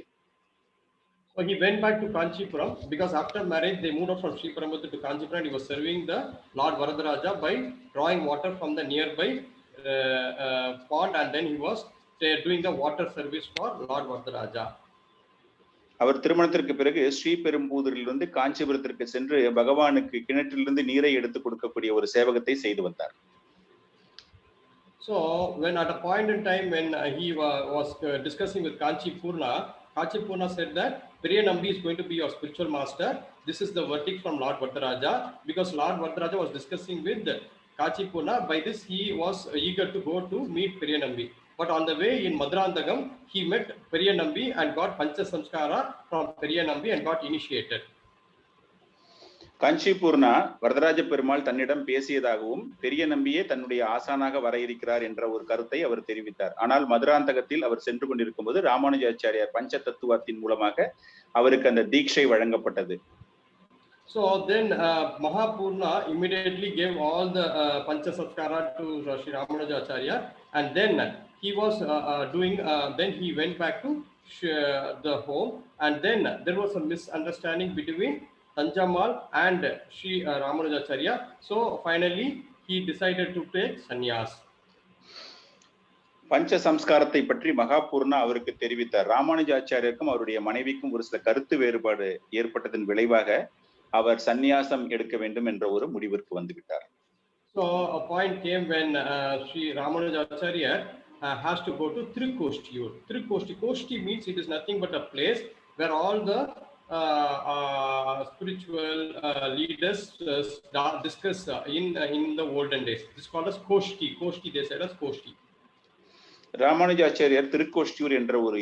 So he went back to Kanchipuram because after marriage they moved out from Sri Perambuttur to Kanchipuram and he was serving the Lord Varadaraja by drawing water from the nearby pond and then he was doing the water service for Lord Varadaraja. அவர் திருமணத்திற்கு பிறகு ஸ்ரீபெரும்புதூரிலிருந்து காஞ்சிபுரத்திற்கு சென்று பகவானுக்கு கிணற்றிலிருந்து நீரை எடுத்து கொடுக்கக்கூடிய ஒரு சேவகத்தை செய்து வந்தார். So when at a point in time when he was discussing with Kanchi Purna said that Priyanambi is going to be your spiritual master. This is the verdict from Lord Varadaraja because Lord Varadaraja was discussing with Kanchi Purna. By this he was eager to go to meet Priyanambi. But on the way in Maduranthagam, he met Priyanambi and got Pancha Samskara from Priyanambi and got initiated. காஞ்சிபூர்ணா Varadaraja Perumal தன்னிடம் பேசியதாகவும் பெரிய நம்பியே தன்னுடைய ஆசானாக வர இருக்கிறார் என்ற ஒரு கருத்தை அவர் தெரிவித்தார். ஆனால் மதுராந்தகத்தில் அவர் சென்று கொண்டிருக்கும் போது ராமானுஜாச்சாரியார் பஞ்ச தத்துவத்தின் மூலமாக அவருக்கு அந்த தீட்சை வழங்கப்பட்டது. So then Mahapurna immediately gave all the Pancha Samskara to Sri Ramanujacharya and then he was then he went back to the home and then there was a misunderstanding between Tanjamal and Sri Ramanujacharya. So finally he decided to take sannyas. பஞ்ச சம்ஸ்காரத்தை பற்றி மகாபூர்ணா அவருக்கு தெரிவித்தார். ராமானுஜாச்சாரியருக்கும் அவருடைய மனைவிக்கும் ஒரு சில கருத்து வேறுபாடு ஏற்பட்டதன் விளைவாக அவர் சந்நியாசம் எடுக்க வேண்டும் என்ற ஒரு முடிவிற்கு வந்துவிட்டார். So a point came when Sri Ramanujacharya has to go to Trikoshtiur. Koshti means it is nothing but a place where all the spiritual leaders discuss in the olden days. This is called as Koshti. They said as Koshti. Ramanujacharyar Thirukoshtiyur என்ற ஒரு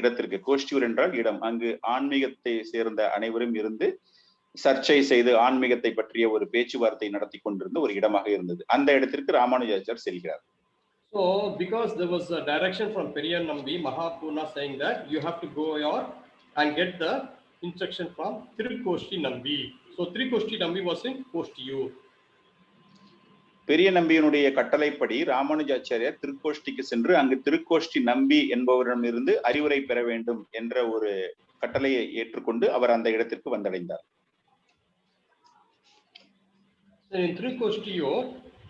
இடத்திற்கு, கோஷ்டியூர் என்றால் இடம், அங்கு ஆன்மீகத்தை சேர்ந்த அனைவரும் இருந்து சர்ச்சை செய்து ஆன்மீகத்தை பற்றிய ஒரு பேச்சுவார்த்தை நடத்தி கொண்டிருந்த ஒரு இடமாக இருந்தது. அந்த இடத்திற்கு ராமானுஜாச்சார் செல்கிறார். So because there was a direction from Periyanambi, Mahapurna saying that you have to go and get the instruction from Trikoshti Nambi. So Trikoshti Nambi was in Koshtiur. பெரிய நம்பியினுடைய கட்டளைப்படி ராமானுஜாச்சாரியார் திருக்கோஷ்டிக்கு சென்று அங்கு திருக்கோஷ்டி நம்பி என்பவரிடமிருந்து அறிவுரை பெற வேண்டும் என்ற ஒரு கட்டளையை ஏற்றுக்கொண்டு அவர் அந்த இடத்திற்கு வந்தடைந்தார். In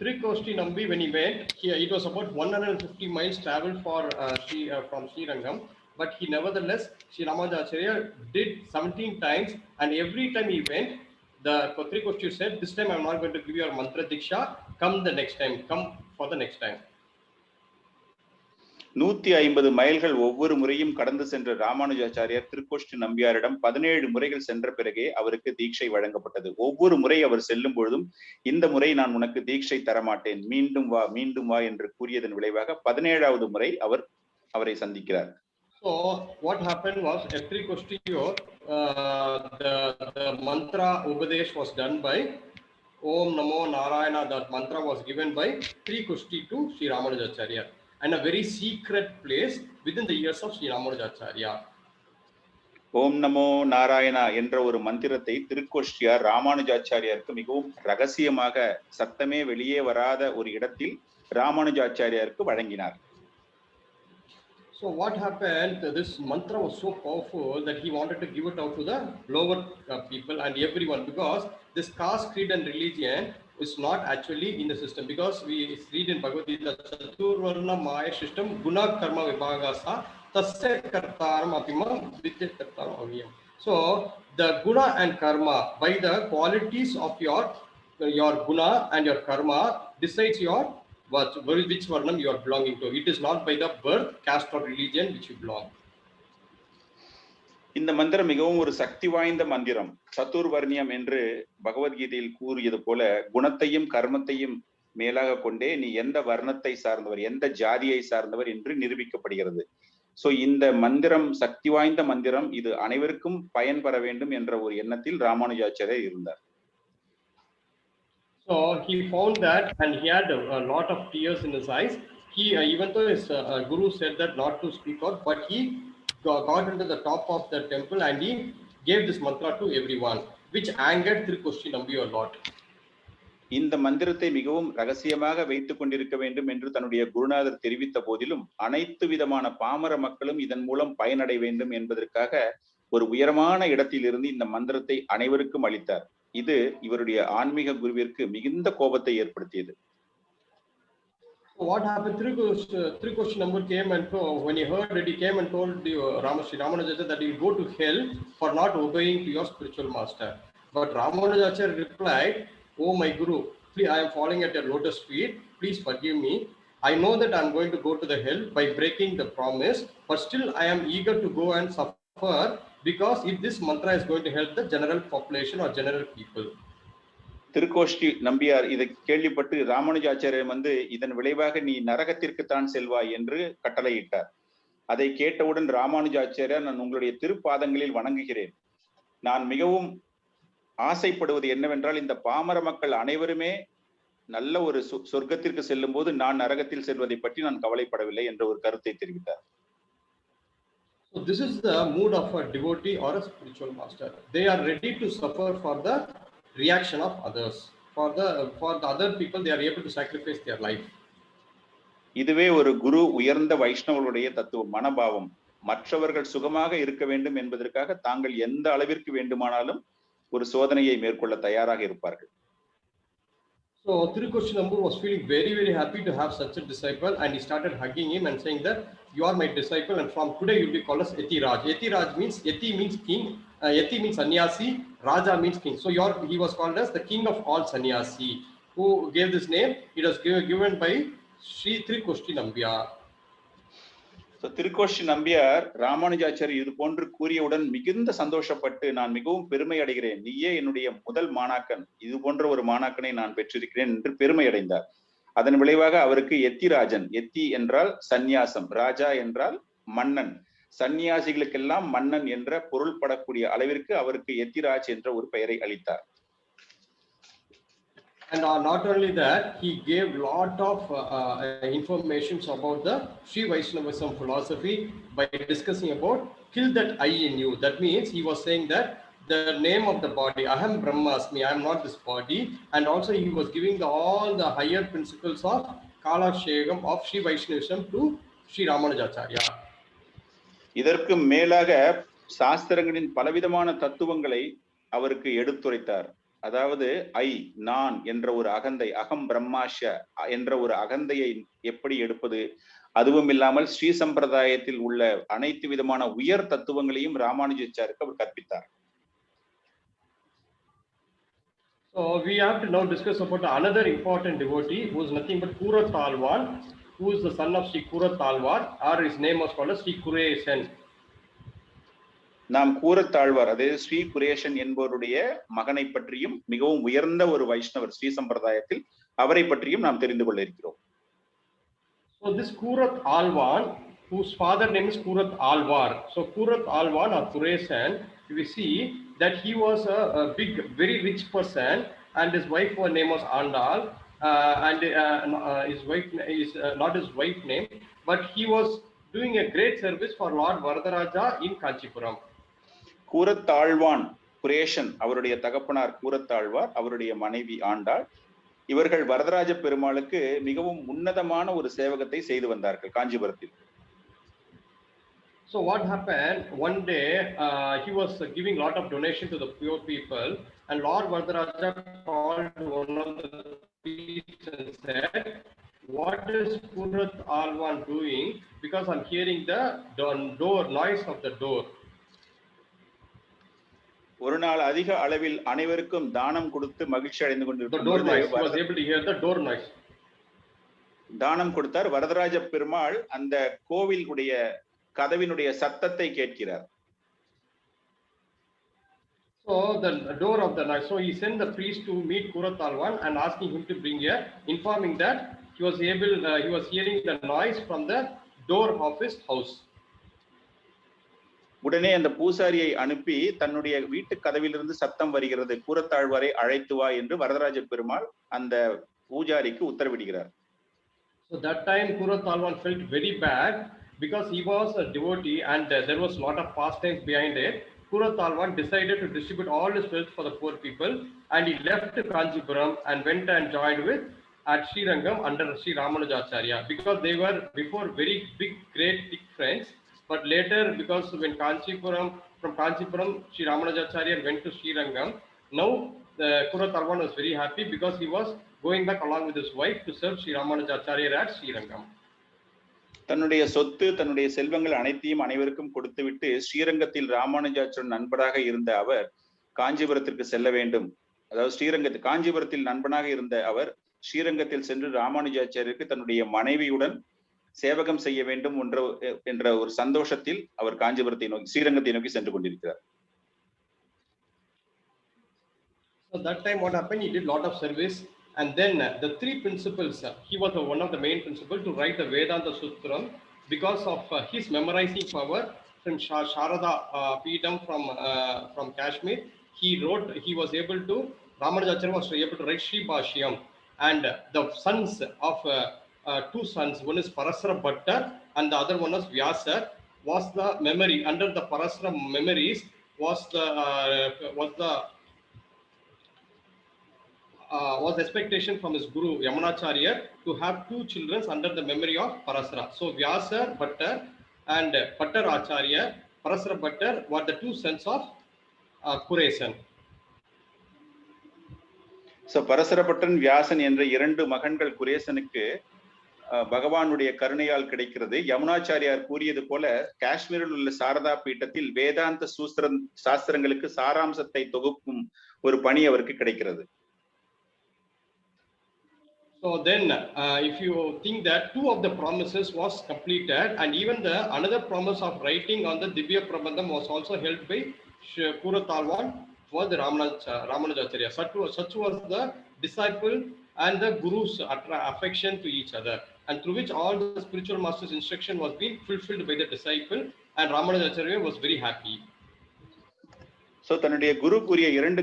Trikoshti Nambi, when he went, it was about 150 miles travel from Srirangam, but he nevertheless, Sri Ramanujacharya did 17 times, and every time he went, the Trikoshti said, this time I am not going to give you your mantra diksha, come for the next time. 150 மைல்கள் ஒவ்வொரு முறையும் கடந்து சென்ற ராமானுஜாச்சாரியார் திருக்கோஷ்டி நம்பியாரிடம் 17 முறைகள் சென்ற பிறகே அவருக்கு தீட்சை வழங்கப்பட்டது. ஒவ்வொரு முறை அவர் செல்லும் பொழுதும் இந்த முறை நான் உனக்கு தீட்சை தரமாட்டேன், மீண்டும் வா என்று கூறியதன் விளைவாக 17வது முறை அவரை சந்திக்கிறார். So what happened was at Trikoshtiur, the mantra Upadesh was done by Om Namo Narayana. That mantra was given by Trikoshti to Sri Ramanujacharya and a very secret place within the ears of Sri Ramanujacharya. ஓம் நமோ நாராயணா என்ற ஒரு மந்திரத்தை திருக்கோஷ்டியார் ராமானுஜாச்சாரியாருக்கு மிகவும் ரகசியமாக சத்தமே வெளியே வராத ஒரு இடத்தில் ராமானுஜாச்சாரியாருக்கு வழங்கினார். So what happened, this mantra was so powerful that he wanted to give it out to the lower people and everyone, because this caste, creed and religion is not actually in the system, because we read in Bhagavad Gita, Chaturvarna Maya system, Guna Karma Vibhagasa, Tasya Kartaram Apimam Vidya Kartaram Aviyam. So the Guna and Karma, by the qualities of your Guna and your Karma decides which varnam you are belonging to. It is not by the birth, caste or religion which you belong. இந்த மந்திரம் மிகவும் ஒரு சக்தி வாய்ந்த மந்திரம். சதுர்வர்ணியம் என்று பகவத்கீதையில் கூறியது போல குணத்தையும் கர்மத்தையும் மேலாக கொண்டே நீ எந்த வர்ணத்தை சார்ந்தவர், எந்த ஜாதியை சார்ந்தவர் என்று நிரூபிக்கப்படுகிறது. சோ இந்த மந்திரம் சக்தி வாய்ந்த மந்திரம், இது அனைவருக்கும் பயன்பெற வேண்டும் என்ற ஒரு எண்ணத்தில் ராமானுஜாச்சாரியர் இருந்தார். So he found that, and he had a lot of tears in his eyes. He, even though his guru said that not to speak out, but he got into the top of the temple and he gave this mantra to everyone, which angered Trikoshi Nambi a lot. இந்த மந்திரத்தை மிகவும் ரகசியமாக வைத்துக் கொண்டிருக்க வேண்டும் என்று தன்னுடைய குருநாதர் தெரிவித்த போதிலும் அனைத்து விதமான பாமர மக்களும் இதன் மூலம் பயனடைய வேண்டும் என்பதற்காக ஒரு உயரமான இடத்தில் இருந்து இந்த மந்திரத்தை அனைவருக்கும் அளித்தார். இது இவருடைய ஆன்மீக குருவிற்கு மிகுந்த கோபத்தை ஏற்படுத்தியது. What happened? Trikoshi Nambi came and when he heard it, he came and told the Ramanujacharya that he will go to hell for not obeying to your spiritual master. But Ramanujacharya replied, "Oh my Guru, please, I am falling at your lotus feet. Please forgive me. I know that I am going to go to the hell by breaking the promise, but still I am eager to go and suffer because if this mantra is going to help the general population or general people." Thirukoshti Nambiar இதை கேள்விப்பட்டு ராமானுஜாச்சாரியர் இதன் விளைவாக நீ நரகத்திற்குத்தான் செல்வாய் என்று கட்டளையிட்டார். அதை கேட்டவுடன் ராமானுஜாச்சாரியர், நான் உங்களுடைய திருப்பாதங்களில் வணங்குகிறேன். நான் மிகவும் ஆசைப்படுவது என்னவென்றால் இந்த பாமர மக்கள் அனைவருமே நல்ல ஒரு சொர்க்கத்திற்கு செல்லும் போது நான் நரகத்தில் செல்வதை பற்றி நான் கவலைப்படவில்லை என்ற ஒரு கருத்தை தெரிவித்தார். So this is the mood of a devotee or a spiritual master. They are ready to suffer for the reaction of others. For the other people, they are able to sacrifice their life. இதுவே ஒரு குரு உயர்ந்த வைஷ்ணவர்களுடைய தத்துவம், மனபாவம். மற்றவர்கள் சுகமாக இருக்க வேண்டும் என்பதற்காக தாங்கள் எந்த அளவிற்கு வேண்டுமானாலும் ஒரு சோதனையை மேற்கொள்ள தயாராக இருப்பார்கள். So Trikoshi Nambi was feeling very, very happy to have such a disciple, and he started hugging him and saying that you are my disciple, and from today you will be called as Yatiraj. Yatiraj means, Yati means king, Yati means sannyasi, Raja means king. So he was called as the king of all sannyasi. Who gave this name? It was given by Sri Trikoshi Nambiar. So Thirukoshti Nambiar Ramanujacharya இது போன்று கூறியவுடன் மிகுந்த சந்தோஷப்பட்டு, நான் மிகவும் பெருமை அடைகிறேன், நீயே என்னுடைய முதல் மாணாக்கன், இது போன்ற ஒரு மாணாக்கனை நான் பெற்றிருக்கிறேன் என்று பெருமை அடைந்தார். அதன் விளைவாக அவருக்கு எத்திராஜன், எத்தி என்றால் சந்நியாசம், ராஜா என்றால் மன்னன், சந்நியாசிகளுக்கெல்லாம் மன்னன் என்ற பொருள் படக்கூடிய அளவிற்கு அவருக்கு எத்திராஜ் என்ற ஒரு பெயரை அளித்தார். And not only that, he gave lot of information about the Sri Vaishnavism philosophy by discussing about kill that I in you. That means he was saying that the name of the body, Aham Brahmasmi, I am not this body. And also he was giving all the higher principles of Kalashegam of Sri Vaishnavism to Sri Ramanujacharya. இதற்கு மேலாக சாஸ்திரங்களின் பலவிதமான தத்துவங்களை அவருக்கு எடுத்துரைத்தார். அதாவது நான் என்ற ஒரு அகந்தை, அகம் பிரம்மாஷ என்ற ஒரு அகந்தையை எப்படி எடுப்பது, அதுவும் இல்லாமல் ஸ்ரீ சம்பிரதாயத்தில் உள்ள அனைத்து விதமான உயர் தத்துவங்களையும் ராமானுஜாச்சாரியருக்கு அவர் கற்பித்தார். So we have to now discuss about another important devotee who is nothing but Kurat Alvar, who is the son of Sri Kurat Alvar, or his name was called as Sri Kuresan. நாம் கூரத்தாழ்வார், அதே ஸ்ரீ குரேஷன் என்பவருடைய மகனை பற்றியும் மிகவும் உயர்ந்த ஒரு வைஷ்ணவர் ஸ்ரீ சம்பிரதாயத்தில், அவரை பற்றியும் நாம் தெரிந்து கொள்ள இருக்கிறோம். So this Kurat Alvan, whose father name is Kurat Alvar. So Kurat Alvan or Kuresan, we see that he was a big, very rich person, and his wife name was Andal, and his wife is not his wife name, but he was doing a great service for Lord Varadaraja in Kanchipuram. Koorathazhwan குரேஷன், அவருடைய தகப்பனார் கூரத்தாழ்வார், அவருடைய மனைவி ஆண்டாள், இவர்கள் வரதராஜ பெருமாளுக்கு மிகவும் உன்னதமான ஒரு சேவகத்தை செய்து வந்தார்கள் காஞ்சிபுரத்தில். So what happened, one day he was giving lot of donation to the poor people, and Lord Varadaraja called one of the priests and said, what is Kurat Alvan doing, because I'm hearing the door noise of the door. ஒரு நாள் அதிக அளவில் அனைவருக்கும் தானம் கொடுத்து மகிழ்ச்சி அடைந்து கொண்டிருந்தார். தானம் கொடுத்தார். வரதராஜ பெருமாள் அந்த கோவிலுடைய கதவினுடைய சத்தத்தை கேட்கிறார். So the door of the night. So he sent the priest to meet Kuratalwan and asking him to bring here, informing that he was hearing the noise from the door of his house. உடனே அந்த பூசாரியை அனுப்பி தன்னுடைய வீட்டு கதவிலிருந்து சத்தம் வருகிறது, கூரத்தாழ்வாரை அழைத்து வா என்று வரதராஜ பெருமாள் அந்த பூஜாரிக்கு உத்தரவிடுகிறார். So that time Kuratalwan felt very bad because he was a devotee and there was a lot of pastimes behind it. Kuratalwan decided to distribute all his wealth for the poor people and he left Kanchipuram and went and joined with at Srirangam under Sri Ramanujacharya because they were before very big, great, thick friends. But later, because when from Kanchipuram, Sri Ramanujacharya went to Srirangam, now Kuratalwan was very happy because he was going back along with his wife to serve Sri Ramanujacharya at Srirangam. தன்னுடைய சொத்து தன்னுடைய செல்வங்கள் அனைத்தையும் அனைவருக்கும் கொடுத்துவிட்டு ஸ்ரீரங்கத்தில் ராமானுஜாச்சாரியர் நண்பராக இருந்த அவர் காஞ்சிபுரத்திற்கு செல்ல வேண்டும். அதாவது காஞ்சிபுரத்தில் நண்பனாக இருந்த அவர் ஸ்ரீரங்கத்தில் சென்று ராமானுஜாச்சாரியருக்கு தன்னுடைய மனைவியுடன் சேவகம் செய்ய வேண்டும் என்ற ஒரு சந்தோஷத்தில் அவர் காஞ்சிபுரத்தை நோக்கி ஸ்ரீரங்கத்தை நோக்கி சென்று கொண்டிருக்கிறார். So that time what happened, he did lot of service and then the three principles, he was one of the main principles to write the Vedanta Sutram because of his memorizing power from Sharada Peetham from Kashmir. He was able to, Ramanujacharya was able to write Sri Bhashyam and the sons of two sons, one is Parasara Bhattar and the other one was Vyasar, was the memory under the Parasara memories was expectation from his guru Yamunacharya to have two children under the memory of Parasara. So Vyasar Bhattar and Bhattar Acharya, Parasara Bhattar were the two sons of Kuresan. So Parasara Bhattan Vyasan என்ற இரண்டு மகன்கள் குரேசனுக்கு பகவானுடைய கருணையால் கிடைக்கிறது. யமுனாச்சாரியார் கூறியது போல காஷ்மீரில் உள்ள சாரதா பீட்டத்தில் வேதாந்த சாஸ்திரங்களுக்கு சாராம்சத்தை தொகுக்கும் ஒரு பணி அவருக்கு கிடைக்கிறது. So then if you think that two of the promises was completed and even another promise of writing on the Divya Prabandham was also held by Kuratalwan for the Ramanujacharya. Such was the disciple and the guru's affection to each other and through which all the spiritual master's instruction was being fulfilled by the disciple and Ramanujacharya was very happy. So தன்னுடைய குரு கூறிய இரண்டு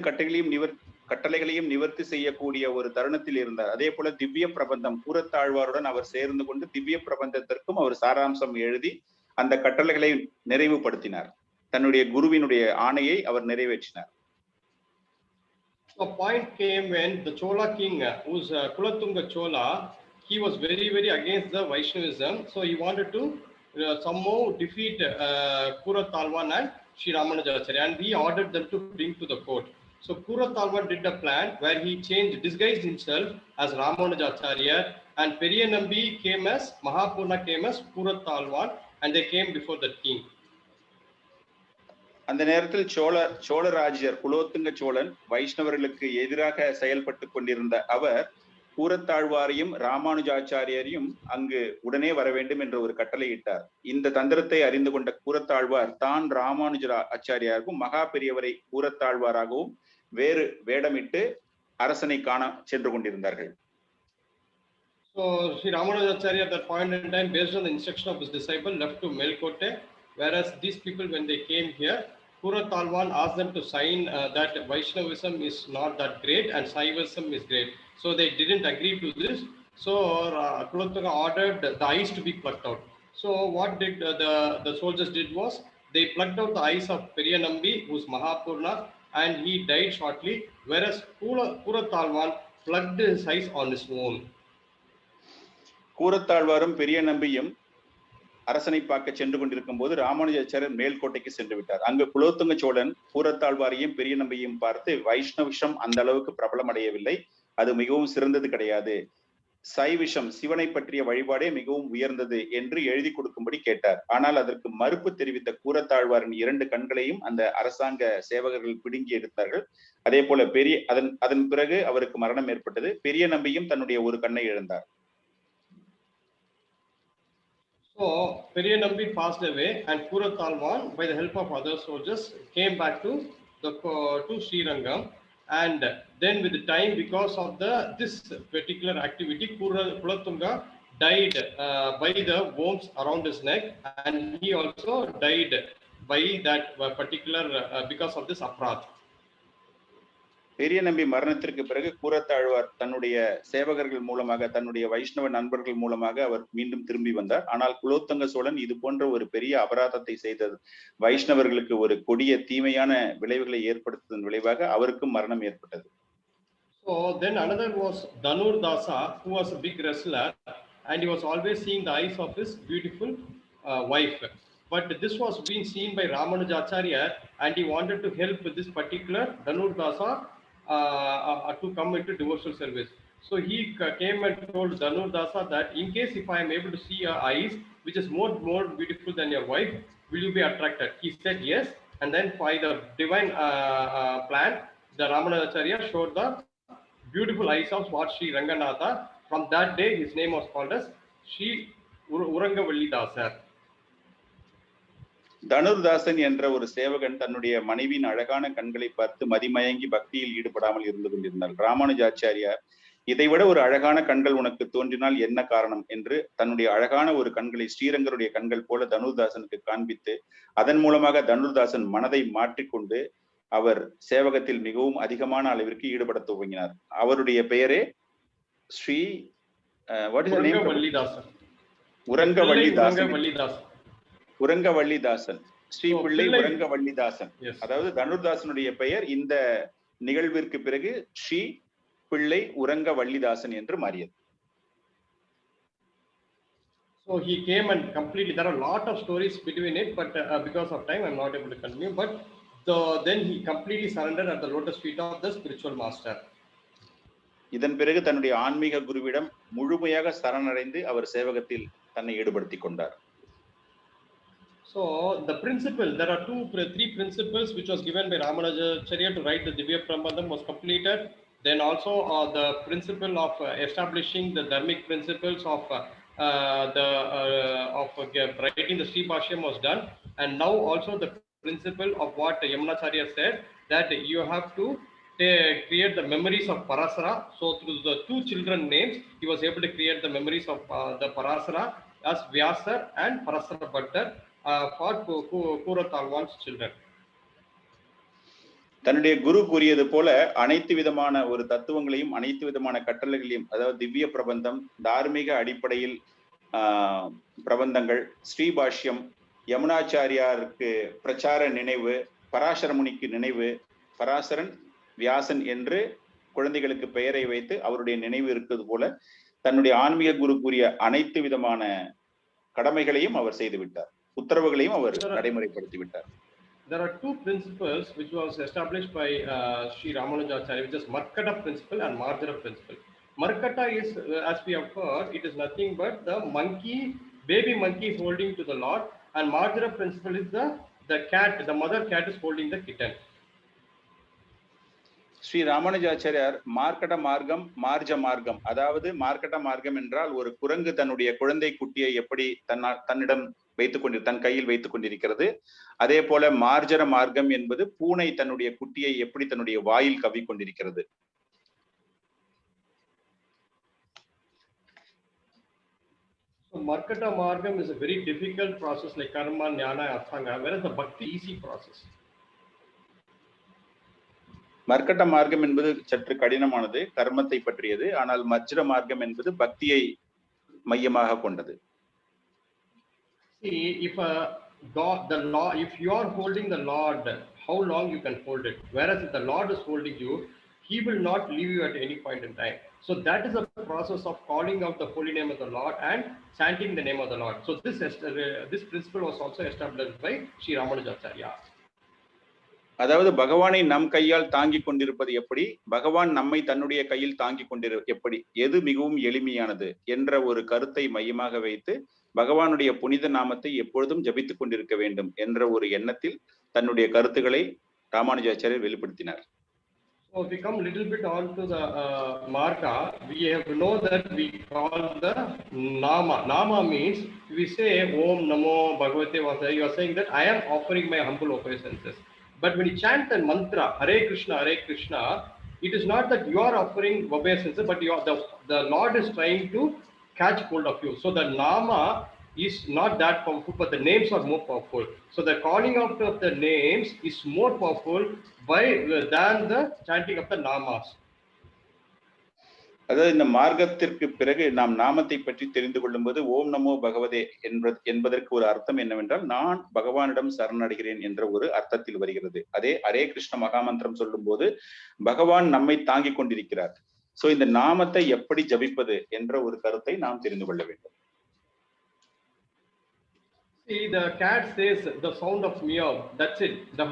கட்டளைகளையும் நிவர்த்தி செய்யக்கூடிய ஒரு தருணத்தில் இருந்தார். அதே போல திவ்ய பிரபந்தம் கூரத்தாழ்வாருடன் அவர் சேர்ந்து கொண்டு திவ்ய பிரபந்தத்திற்கும் அவர் சாராம்சம் எழுதி அந்த கட்டளைகளை நிறைவுபடுத்தினார். தன்னுடைய குருவினுடைய ஆணையை அவர் நிறைவேற்றினார். A point came when the Chola king, who's Kulatunga Chola, he was very, very against the Vaishnavism. So he wanted to somehow defeat Kuratalwan and Sri Ramanujacharya and he ordered them to bring to the court. So Kuratalwan did a plan where he disguised himself as Ramanujacharya and Periyanambi Mahapurna came as Kuratalwan and they came before the king. அந்த நேரத்தில் சோழராஜ்யர் குலோத்துங்க சோழன் வைஷ்ணவர்களுக்கு எதிராக செயல்பட்டு கொண்டிருந்த அவர் கூரத்தாழ்வாரையும் ராமானுஜாச்சாரியரையும் அங்கு உடனே வர வேண்டும் என்ற ஒரு கட்டளையிட்டார். இந்த தந்திரத்தை அறிந்து கொண்ட கூரத்தாழ்வார் தான் ராமானுஜ ஆச்சாரியாருக்கும் மகா பெரியவரை கூரத்தாழ்வாராகவும் வேறு வேடமிட்டு அரசனை காண சென்று கொண்டிருந்தார்கள். So Sri Ramanujacharya at that point in time, based on the instruction of his disciple, left to Melkote, whereas these people when they came here, Kuratalwan asked them to sign that Vaishnavism is not that great and Saivism is great. So they didn't agree to this. So Kulatunga ordered the eyes to be plucked out. So what did the soldiers did was they plucked out the eyes of Periyanambi, who's Mahapurna, and he died shortly, whereas Kuratalwan plugged his eyes on his own. கூரத்தாழ்வாரும் பெரிய நம்பியும் அரசனை பார்க்க சென்று கொண்டிருக்கும் போது ராமானுஜாச்சாரியர் மேல்கோட்டைக்கு சென்று விட்டார். அங்கு குலோத்துங்க சோழன் கூரத்தாழ்வாரையும் பெரிய நம்பியும் பார்த்து வைஷ்ணவிஷம் அந்த அளவுக்கு பிரபலம் அடையவில்லை, அது மிகவும் சிறந்தது கிடையாது, சைவிஷம் சிவனை பற்றிய வழிபாடே மிகவும் உயர்ந்தது என்று எழுதி கொடுக்கும்படி கேட்டார். ஆனால் அதற்கு மறுப்பு தெரிவித்த கூரத்தாழ்வாரின் இரண்டு கண்களையும் அந்த அரசாங்க சேவகர்கள் பிடுங்கி எடுத்தார்கள். அதே போல அதன் பிறகு அவருக்கு மரணம் ஏற்பட்டது. பெரிய நம்பியும் தன்னுடைய ஒரு கண்ணை இழந்தார். So Periyanambi passed away and Kuratalwan by the help of other soldiers came back to to Srirangam, and then with the time, because of this particular activity, Kulatunga died by the worms around his neck, and he also died by that particular because of this aprat. பெரிய நம்பி மரணத்திற்கு பிறகு கூரத்தாழ்வார் தன்னுடைய சேவகர்கள் மூலமாக, தன்னுடைய வைஷ்ணவ நண்பர்கள் மூலமாக அவர் மீண்டும் திரும்பி வந்தார். ஆனால் குலோத்துங்க சோழன் இது போன்ற ஒரு பெரிய அபராதத்தை செய்தது வைஷ்ணவர்களுக்கு ஒரு கொடிய தீமையான விளைவுகளை ஏற்படுத்துவதன் விளைவாக அவருக்கும் மரணம் ஏற்பட்டது. So then another was Dhanurdasa, who was a big wrestler, and he was always seeing the eyes of his beautiful wife. But this was being seen by Ramanujacharya, and he wanted to help with this particular Dhanurdasa to come into devotional service. So he came and told Dhanurdasa that in case if I am able to see your eyes, which is more beautiful than your wife, will you be attracted? He said yes, and then by the divine plan, the Ramanujacharya showed the beautiful eyes of Lord Sri Ranganatha. From that day, his name was called as Sri Urangavalli-dasar. தனுர்தாசன் என்ற ஒரு சேவகன் தன்னுடைய மனைவியின் அழகான கண்களை பார்த்து மதிமயங்கி பக்தியில் ஈடுபடாமல் இருந்து கொண்டிருந்தார். ராமானுஜாச்சாரியார் இதைவிட ஒரு அழகான கண்கள் உனக்கு தோன்றினால் என்ன காரணம் என்று தன்னுடைய அழகான ஒரு கண்களை ஸ்ரீரங்கருடைய கண்கள் போல தனுர்தாசனுக்கு காண்பித்து அதன் மூலமாக தனுர்தாசன் மனதை மாற்றிக்கொண்டு அவர் சேவகத்தில் மிகவும் அதிகமான அளவிற்கு ஈடுபட துவங்கினார். அவருடைய பெயரே ஸ்ரீ உரங்கவள்ளிதாசன், ஸ்ரீ பிள்ளை உரங்கவள்ளிதாசன். அதாவது தனுர்தாசனுடைய பெயர் இந்த நிகழ்விற்கு பிறகு ஸ்ரீ பிள்ளை உரங்கவள்ளிதாசன் என்று மாறியது. So he came and completely, there are a lot of stories between it, but because of time I'm not able to continue, but then he completely surrendered at the lotus feet of the spiritual master. இதன் பிறகு தன்னுடைய ஆன்மீக குருவிடம் முழுமையாக சரணடைந்து அவர் சேவகத்தில் தன்னை ஈடுபடுத்திக் கொண்டார். So the principle, there are three principles which was given by Ramanujacharya to write the Divya Prabandham was completed. Then also the principle of establishing the dharmic principles of writing the Sri Bhashyam was done, and now also the principle of what Yamunacharya said, that you have to create the memories of Parasara. So through the two children names, he was able to create the memories of the Parasara as Vyasar and Parasara Bhattar for Kuratalwan's children. தன்னுடைய குரு கூறியது போல அனைத்து விதமான ஒரு தத்துவங்களையும் அனைத்து விதமான கட்டளைகளையும், அதாவது திவ்ய பிரபந்தம், தார்மீக அடிப்படையில் பிரபந்தங்கள், ஸ்ரீபாஷ்யம், யமுனாச்சாரியாருக்கு பிரச்சார நினைவு, பராசர முனிக்கு நினைவு, பராசரன் வியாசன் என்று குழந்தைகளுக்கு பெயரை வைத்து அவருடைய நினைவு இருக்கிறது போல தன்னுடைய ஆன்மீக குரு கூறிய அனைத்து விதமான கடமைகளையும் அவர் செய்து விட்டார், உத்தரவுகளையும் அவர் நடைமுறைப்படுத்தி விட்டார். There are two principles which was established by Sri Ramanujacharya, which is Markata principle and Marjara principle. Markata is, as we have heard, it is nothing but the monkey, baby monkey is holding to the Lord, and Marjara principle is the cat, the mother cat is holding the kitten. Sri Ramanujacharyar மார்க்கட மார்க்கம், மார்ஜ மார்க்கம், அதாவது மார்க்கட மார்க்கம் என்றால் ஒரு குரங்கு தன்னுடைய குழந்தை குட்டியை எப்படி தன்னிடம் தன் கையில் வைத்துக் கொண்டிருக்கிறது, அதே போல மார்ஜர மார்க்கம் என்பது பூனை தன்னுடைய குட்டியை எப்படி தன்னுடைய வாயில் கவ்விக்கொண்டிருக்கிறது. So Markata Margam is a very difficult process like Karma, Jnana, Asanga, whereas the Bhakti is easy process. மர்க்கட்ட மார்க்கம் என்பது சற்று கடினமானது, கர்மத்தை பற்றியது. ஆனால் மஜ்ர மார்க்கம் என்பது பக்தியை மையமாக கொண்டது. See, if if you are holding the Lord, how long you can hold it? Whereas if the Lord is holding you, He will not leave you at any point in time. So that is a process of calling out the holy name of the Lord and chanting the name of the Lord. So this principle was also established by Sri Ramanujacharya. அதாவது பகவானை நம் கையால் தாங்கி கொண்டிருப்பது எப்படி, பகவான் நம்மை தன்னுடைய கையில் தாங்கி எப்படி, எது மிகவும் எளிமையானது என்ற ஒரு கருத்தை மையமாக வைத்து பகவானுடைய புனித நாமத்தை எப்பொழுதும் ஜபித்துக் கொண்டிருக்க வேண்டும் என்ற ஒரு எண்ணத்தில் தன்னுடைய கருத்துக்களை ராமானுஜாச்சாரியர் வெளிப்படுத்தினார். So if we come a little bit on to the Marka, we have to know that we call the Nama. Nama means we say Om Namo Bhagavate Vasudevaya. You are saying that I am offering my humble obeisances. But when you chant the mantra, Hare Krishna, it is not that you are offering obeisance, but the Lord is trying to catch hold of you. So the nama is not that powerful, but the names are more powerful. So the calling out of the names is more powerful than the chanting of the namas. அதாவது இந்த மார்க்கத்திற்கு பிறகு நாம் நாமத்தை பற்றி தெரிந்து கொள்ளும் போது ஓம் நமோ பகவதே என்பதற்கு ஒரு அர்த்தம் என்னவென்றால் நான் பகவானிடம் சரணடைகிறேன் என்ற ஒரு அர்த்தத்தில் வருகிறது. அதே ஹரே கிருஷ்ண மகாமந்திரம் சொல்லும் போது பகவான் நம்மை தாங்கிக் கொண்டிருக்கிறார். சோ இந்த நாமத்தை எப்படி ஜபிப்பது என்ற ஒரு கருத்தை நாம் தெரிந்து கொள்ள வேண்டும். See, the cat says the sound of meow. That's it. The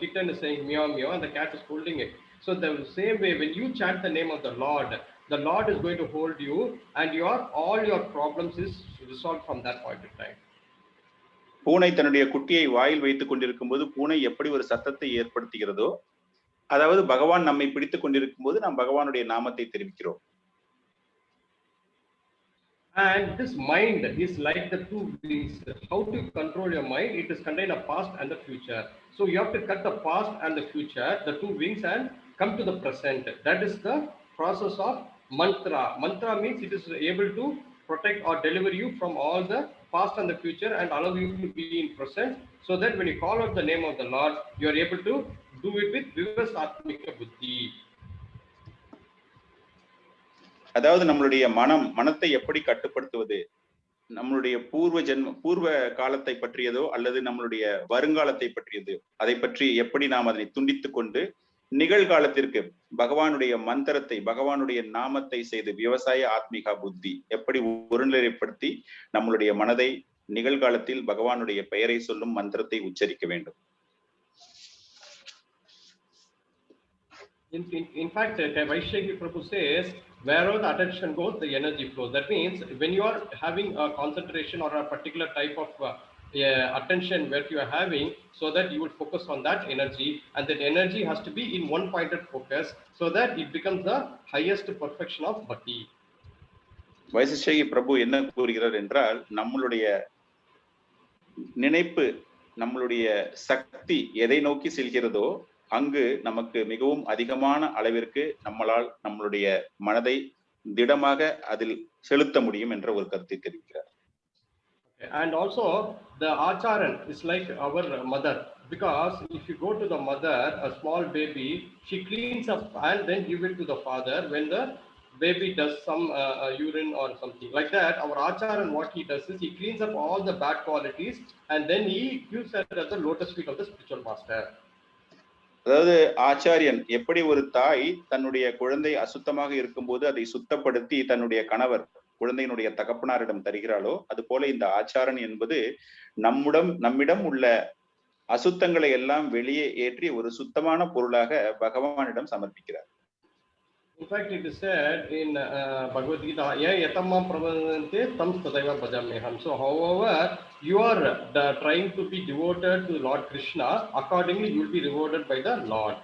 kitten is saying meow meow, and the cat is holding it. So the same way, when you chant the name of the Lord is going to hold you, and all your problems is resolved from that point in time. பூனை தன்னுடைய குட்டியை வாயில் வைத்துக் கொண்டிருக்கும் போது பூனை எப்படி ஒரு சத்தத்தை ஏற்படுத்துகிறதோ, அதாவது பகவான் நம்மை பிடித்துக் கொண்டிருக்கும் போது நாம் பகவானுடைய நாமத்தை தெரிவிக்கிறோம். And this mind is like the two wings. How to control your mind? It is contained a past and the future. So you have to cut the past and the future, the two wings, and come to the present. That is the process of mantra. Mantra means it is able to protect or deliver you from all the past and the future and allow you to be in present, so that when you call out the name of the Lord, you are able to do it with vivasatmika buddhi. அதாவது நம்மளுடைய மனத்தை எப்படி கட்டுப்படுத்துவது, நம்மளுடைய பூர்வ காலத்தை பற்றியதோ அல்லது நம்மளுடைய வருங்காலத்தை பற்றியது, அதை பற்றி எப்படி நாம் அதனை துண்டித்துக் கொண்டு நிகழ்காலத்திற்கு பகவானுடைய மந்திரத்தை பகவானுடைய நாமத்தை செய்து விவசாய ஆத்மிகா புத்தி எப்படி ஒருநிலைப்படுத்தி நம்மளுடைய மனதை நிகழ்காலத்தில் பகவானுடைய பெயரை சொல்லும் மந்திரத்தை உச்சரிக்க வேண்டும். In fact, Vaishnavi Prabhu says, wherever the attention goes, the energy flows. That means when you are having a concentration or a particular type of attention where you are having, so that you would focus on that energy, and that energy has to be in one pointed focus, so that it becomes the highest perfection of bhakti. Vaishnavi பிரபு என்ன கூறுகிறார் என்றால், நம்மளுடைய நினைப்பு நம்மளுடைய சக்தி எதை நோக்கி செல்கிறதோ அங்கு நமக்கு மிகவும் அதிகமான அளவிற்கு நம்மளால் நம்மளுடைய மனதை திடமாக அதில் செலுத்த முடியும் என்ற ஒரு கருத்தை தெரிவிக்கிறார். And also the acharan is like our mother, because if you go to the mother, a small baby, she cleans up and then give it to the father when the baby does some urine or something like that. Our acharan, what he does is he cleans up all the bad qualities and then he gives it at the lotus feet of the spiritual master. அதாவது ஆச்சாரியன் எப்படி ஒரு தாய் தன்னுடைய குழந்தை அசுத்தமாக இருக்கும்போது அதை சுத்தப்படுத்தி தன்னுடைய கணவர் குழந்தையினுடைய தகப்பனாரிடம் தருகிறாளோ, அது போல இந்த ஆச்சாரன் என்பது நம்மிடம் உள்ள அசுத்தங்களை எல்லாம் வெளியே ஏற்றி ஒரு சுத்தமான பொருளாக பகவானிடம் சமர்ப்பிக்கிறார். In fact, it is said in Bhagavad Gita, "Ye yatamam pravadante tam tadaiva bhajameham." So, however you are trying to be devoted to Lord Krishna, accordingly you will be rewarded by the Lord.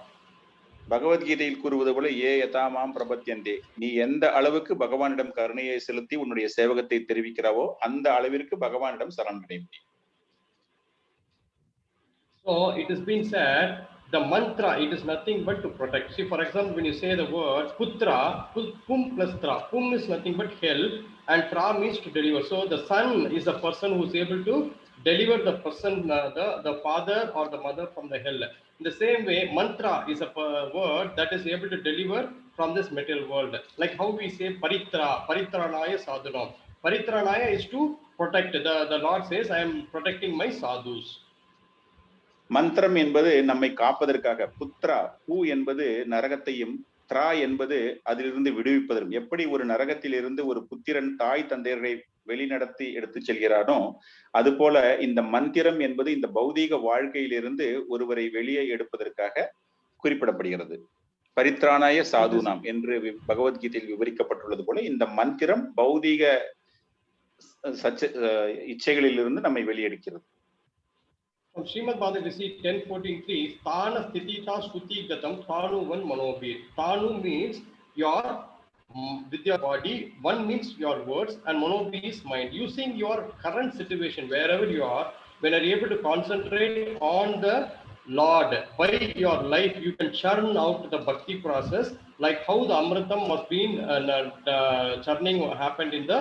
பகவத்கீதையில் கூறுவது போல ஏ யதாமாம் பிரபத்யந்தே, நீ எந்த அளவுக்கு பகவானிடம் கருணையை செலுத்தி உன்னுடைய சேவகத்தை தெரிவிக்கிறாவோ அந்த அளவிற்கு பகவானிடம் சரணடைய முடியும். So it has been said, the mantra, it is nothing but to protect. See, for example, when you say the word putra, pum plus tra, pum is nothing but help and tra means to deliver. So the son is the person who is able to deliver the person, the father or the mother from the hell. In the same way, mantra is a word that is able to deliver from this material world. Like how we say paritranaya sadhunam. Paritranaya is to protect. The Lord says, I am protecting my sadhus. மந்திரம் என்பது நம்மை காப்பதற்காக. புத்ரா, பூ என்பது நரகத்தையும், திரா என்பது அதிலிருந்து விடுவிப்பதற்கும். எப்படி ஒரு நரகத்தில் இருந்து ஒரு புத்திரன் தாய் தந்தையரை வெளிநடத்தி எடுத்து செல்கிறானோ அது போல இந்த மந்திரம் என்பது இந்த பௌதீக வாழ்க்கையிலிருந்து ஒருவரை வெளியே எடுப்பதற்காக குறிப்பிடப்படுகிறது. பரித்ராணாய சாதுனாம் என்று பகவத்கீதையில் விவரிக்கப்பட்டுள்ளது போல இந்த மந்திரம் பௌதீக இச்சைகளிலிருந்து நம்மை வெளியெடுக்கிறது. From Srimad Bhagavad Gita 10:14, Thana Sthitita Stuti Gatam Thanu One Manobir. Thanu means your with your body, one means your words, and Manobir is mind. Using your current situation, wherever you are, when you're able to concentrate on the Lord, by your life you can churn out the bhakti process, like how the amritam was being churning happened in the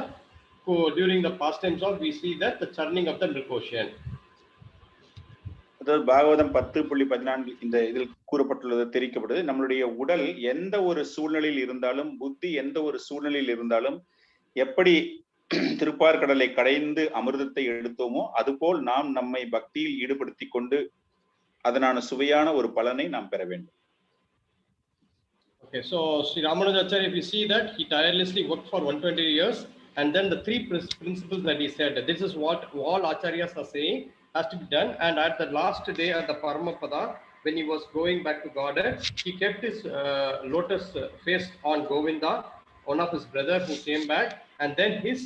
during the pastimes of, we see that the churning of the milk ocean. அதாவது பாகவதம் 10.14 இந்த இதில் கூறப்பட்டுள்ளது தெரிவிக்கப்படுது. நம்மளுடைய உடல் எந்த ஒரு சூழ்நிலையில் இருந்தாலும், புத்தி எந்த ஒரு சூழ்நிலையில் இருந்தாலும், எப்படி திருப்பார்கடலை கடைந்து அமிர்தத்தை எடுத்தோமோ அதுபோல் நாம் நம்மை பக்தியில் ஈடுபடுத்தி கொண்டு அதனான சுவையான ஒரு பலனை நாம் பெற வேண்டும். Okay, so Sri Ramanujacharya, if you see that he tirelessly worked for 120 years, and then the three principles that he said, this is what all acharyas are saying has to be done. And at the last day at the Paramapada, when he was going back to Godhead, he kept his lotus face on Govinda, one of his brother who came back, and then his